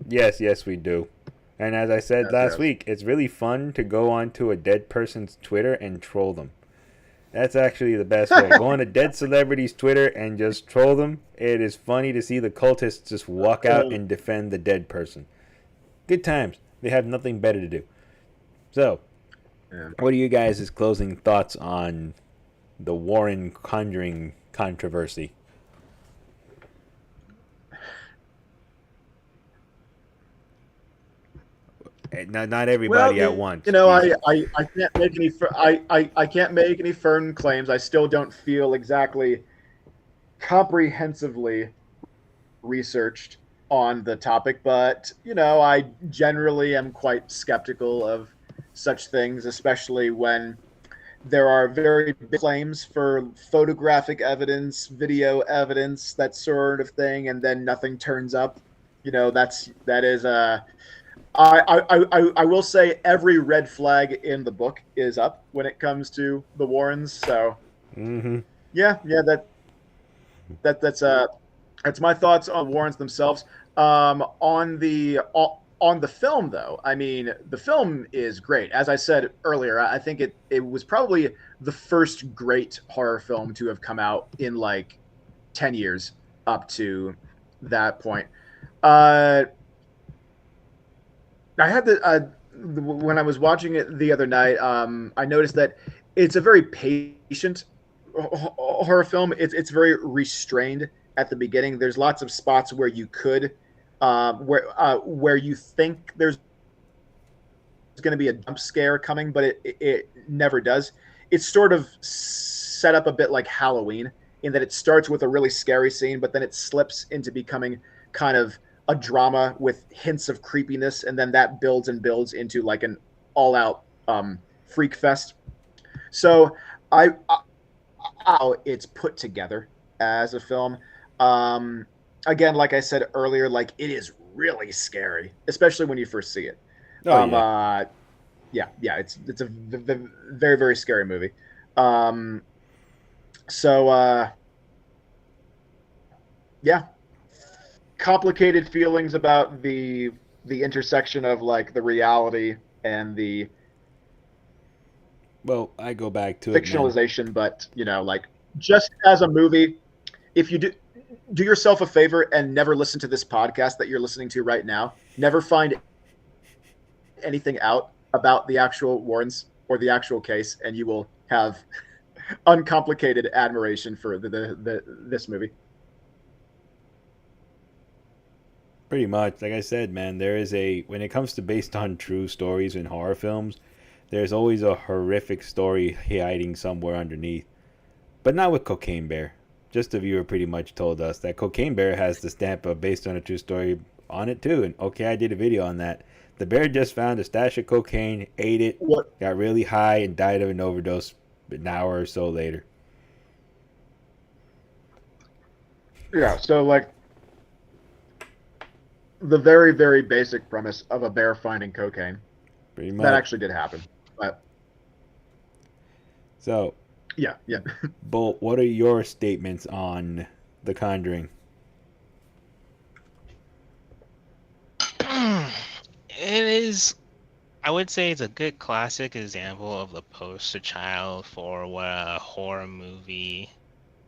[SPEAKER 1] Yes, we do. And as I said last
[SPEAKER 3] Yes.
[SPEAKER 1] week, it's really fun to go onto a dead person's Twitter and troll them. That's actually the best way. Go on a dead celebrity's Twitter and just troll them. It is funny to see the cultists just walk out and defend the dead person. Good times. They have nothing better to do. So, what are you guys' closing thoughts on the Warren Conjuring controversy? Not
[SPEAKER 3] Well,
[SPEAKER 1] everybody at once.
[SPEAKER 3] you know,
[SPEAKER 1] Jesus.
[SPEAKER 3] I can't make any I can't make any firm claims. I still don't feel exactly comprehensively researched on the topic, but you know, I generally am quite skeptical of such things, especially when there are very big claims for photographic evidence, video evidence, that sort of thing, and then nothing turns up. You know, that is I will say every red flag in the book is up when it comes to the Warrens. So
[SPEAKER 1] Mm-hmm.
[SPEAKER 3] yeah, that that's my thoughts on Warrens themselves. On the film, though, I mean, the film is great. As I said earlier, I think it was probably the first great horror film to have come out in like 10 years up to that point. Uh, I had when I was watching it the other night, I noticed that it's a very patient horror film. It's very restrained at the beginning. There's lots of spots where you could, where you think there's going to be a jump scare coming, but it never does. It's sort of set up a bit like Halloween in that it starts with a really scary scene, but then it slips into becoming kind of a drama with hints of creepiness, and then that builds and builds into like an all-out freak fest. So I how it's put together as a film. Um, Again, like I said earlier, like it is really scary, especially when you first see it.
[SPEAKER 1] Oh
[SPEAKER 3] Um,
[SPEAKER 1] yeah.
[SPEAKER 3] uh, yeah, it's a very very scary movie. Um, so yeah, complicated feelings about the intersection of like the reality and the
[SPEAKER 1] Well, I go back to it, man.
[SPEAKER 3] fictionalization, but you know, like just as a movie, if you do yourself a favor and never listen to this podcast that you're listening to right now, never find anything out about the actual Warrens or the actual case, and you will have uncomplicated admiration for this movie.
[SPEAKER 1] Pretty much, like I said, man, there is a when it comes to based on true stories in horror films, there's always a horrific story hiding somewhere underneath. But not with Cocaine Bear. Just the viewer pretty much told us that Cocaine Bear has the stamp of based on a true story on it too. And okay, I did a video on that. The bear just found a stash of cocaine, ate it,
[SPEAKER 3] What?
[SPEAKER 1] got really high, and died of an overdose an hour or so later.
[SPEAKER 3] Yeah. So like the very very basic premise of a bear finding cocaine
[SPEAKER 1] Pretty
[SPEAKER 3] that
[SPEAKER 1] much.
[SPEAKER 3] actually did happen. But
[SPEAKER 1] So,
[SPEAKER 3] yeah.
[SPEAKER 1] Bolt, what are your statements on The Conjuring?
[SPEAKER 4] It is. I would say it's a good classic example of the poster child for what a horror movie,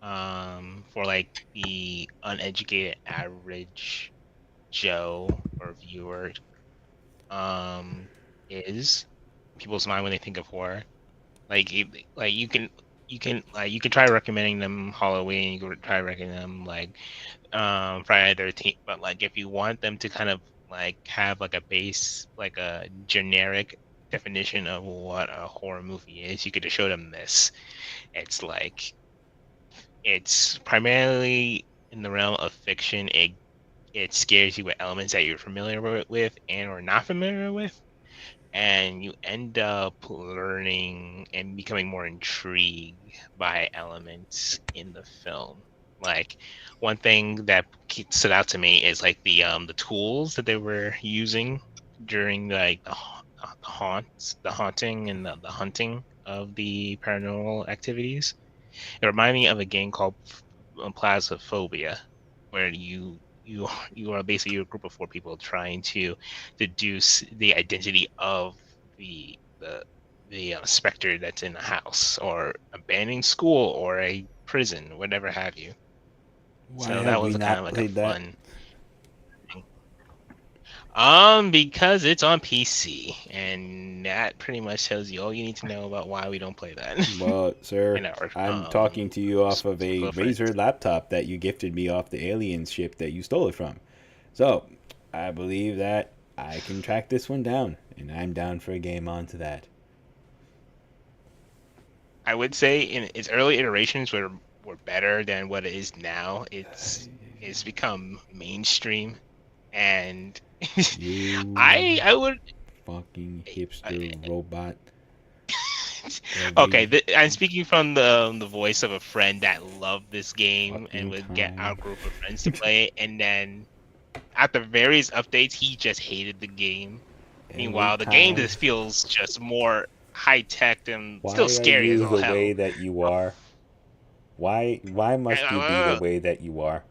[SPEAKER 4] for like the uneducated average Joe or viewer, is people's mind when they think of horror. Like, like you can try recommending them Halloween. You can try recommending them like Friday the 13th. But like if you want them to kind of like have like a base, like a generic definition of what a horror movie is, you could just show them this. It's like it's primarily in the realm of fiction. It scares you with elements that you're familiar with and or not familiar with, and you end up learning and becoming more intrigued by elements in the film. Like one thing that stood out to me is like the tools that they were using during like the haunting and the hunting of the paranormal activities. It reminded me of a game called Plasmophobia, where you are basically a group of four people trying to deduce the identity of the specter that's in a house or abandoned school or a prison, whatever have you.
[SPEAKER 1] Why
[SPEAKER 4] So that
[SPEAKER 1] have we
[SPEAKER 4] was a kind of
[SPEAKER 1] not
[SPEAKER 4] like a
[SPEAKER 1] played that?
[SPEAKER 4] fun thing. Because it's on PC, and that pretty much tells you all you need to know about why we don't play that.
[SPEAKER 1] Well, sir,
[SPEAKER 4] in our
[SPEAKER 1] I'm talking to you off of a
[SPEAKER 4] friends.
[SPEAKER 1] Razer laptop that you gifted me off the alien ship that you stole it from. So, I believe that I can track this one down. And I'm down for a game onto that.
[SPEAKER 4] I would say in its early iterations were better than what it is now. It's become mainstream, and
[SPEAKER 1] You
[SPEAKER 4] I would.
[SPEAKER 1] fucking hipster robot.
[SPEAKER 4] Okay, I'm speaking from the voice of a friend that loved this game and would get our
[SPEAKER 1] time.
[SPEAKER 4] group of friends to play it, and then after various updates, he just hated the game. Meanwhile, the game just feels just more high tech and
[SPEAKER 1] Why
[SPEAKER 4] still
[SPEAKER 1] are
[SPEAKER 4] scary as
[SPEAKER 1] you
[SPEAKER 4] all
[SPEAKER 1] the
[SPEAKER 4] hell.
[SPEAKER 1] way that you are? Why must you be the way that you are?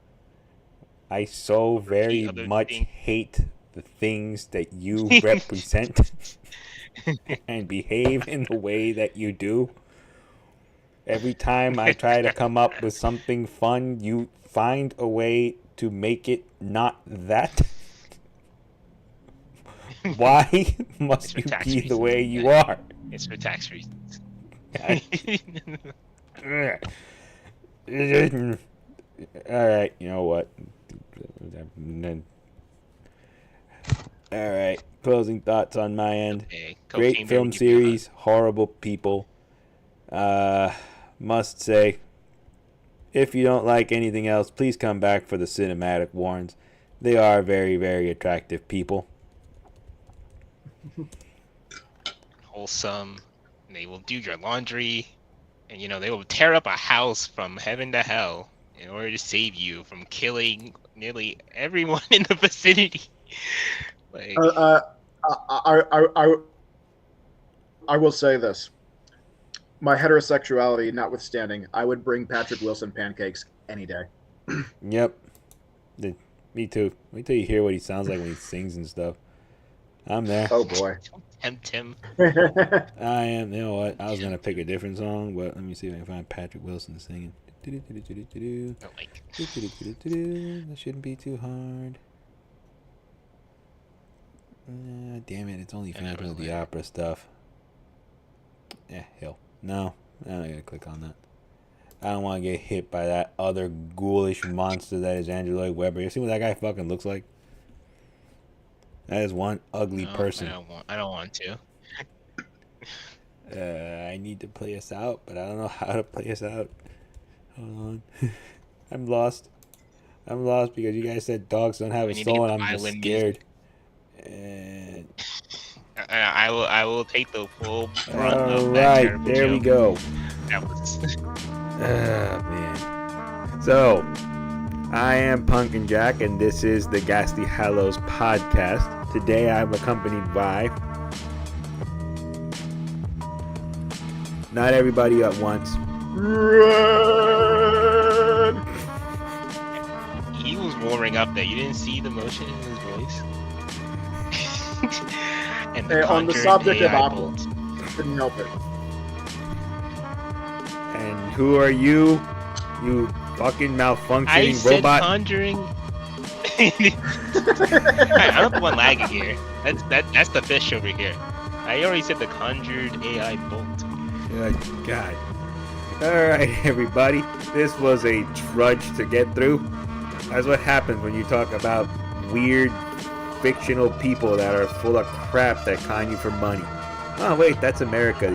[SPEAKER 1] I so very
[SPEAKER 4] other
[SPEAKER 1] much
[SPEAKER 4] thing.
[SPEAKER 1] hate the things that you represent and behave in the way that you do. Every time I try to come up with something fun, you find a way to make it not that. Why must you
[SPEAKER 4] tax
[SPEAKER 1] be the
[SPEAKER 4] reasons,
[SPEAKER 1] way you
[SPEAKER 4] yeah.
[SPEAKER 1] are?
[SPEAKER 4] It's for tax reasons.
[SPEAKER 1] Alright, you know what? Alright, closing thoughts on my end.
[SPEAKER 4] Okay,
[SPEAKER 1] Great
[SPEAKER 4] cocaine
[SPEAKER 1] film
[SPEAKER 4] better give you a hug.
[SPEAKER 1] series, horrible people. Must say, if you don't like anything else, please come back for the cinematic Warrens. They are very, very attractive people.
[SPEAKER 4] Wholesome. And they will do your laundry, and they will tear up a house from heaven to hell in order to save you from killing nearly everyone in the vicinity. Like,
[SPEAKER 3] I will say this. My heterosexuality notwithstanding, I would bring Patrick Wilson pancakes any day.
[SPEAKER 1] Yep. Me too. Wait till you hear what he sounds like when he sings and stuff. I'm there.
[SPEAKER 3] Oh boy.
[SPEAKER 4] don't tempt him.
[SPEAKER 1] I am. You know what? I was gonna pick a different song, but let me see if I can find Patrick Wilson singing.
[SPEAKER 4] Like,
[SPEAKER 1] That shouldn't be too hard. Damn it! It's only Phantom of the Opera stuff. Yeah, hell. No, I'm not gonna click on that. I don't want to get hit by that other ghoulish monster that is Andrew Lloyd Webber. You see what that guy fucking looks like? That is one ugly
[SPEAKER 4] no,
[SPEAKER 1] person.
[SPEAKER 4] I don't want to.
[SPEAKER 1] I need to play us out, but I don't know how to play us out. Hold on. I'm lost. I'm lost because you guys said dogs don't have
[SPEAKER 4] We
[SPEAKER 1] a
[SPEAKER 4] need to
[SPEAKER 1] soul,
[SPEAKER 4] get
[SPEAKER 1] and
[SPEAKER 4] the
[SPEAKER 1] I'm just
[SPEAKER 4] violin
[SPEAKER 1] scared. And
[SPEAKER 4] I will take the full brunt
[SPEAKER 1] all
[SPEAKER 4] of that
[SPEAKER 1] right,
[SPEAKER 4] terrible
[SPEAKER 1] there we
[SPEAKER 4] joke.
[SPEAKER 1] go.
[SPEAKER 4] That was
[SPEAKER 1] Man. So, I am Pumpkin Jack, and this is the Ghastly Hallows podcast. Today, I'm accompanied by not everybody at once.
[SPEAKER 4] he was warming up there. You didn't see the motion in his voice. And the
[SPEAKER 3] On the
[SPEAKER 4] conjured
[SPEAKER 3] subject of
[SPEAKER 4] AI
[SPEAKER 3] Apple.
[SPEAKER 4] bolt.
[SPEAKER 3] Couldn't help it.
[SPEAKER 1] And who are you? You fucking malfunctioning
[SPEAKER 4] I said
[SPEAKER 1] robot.
[SPEAKER 4] conjuring. I'm not the one lagging here. That's the fish over here. I already said the conjured AI bolt.
[SPEAKER 1] Good God. Alright, everybody. This was a trudge to get through. That's what happens when you talk about weird fictional people that are full of crap that con you for money. Oh, wait, that's America.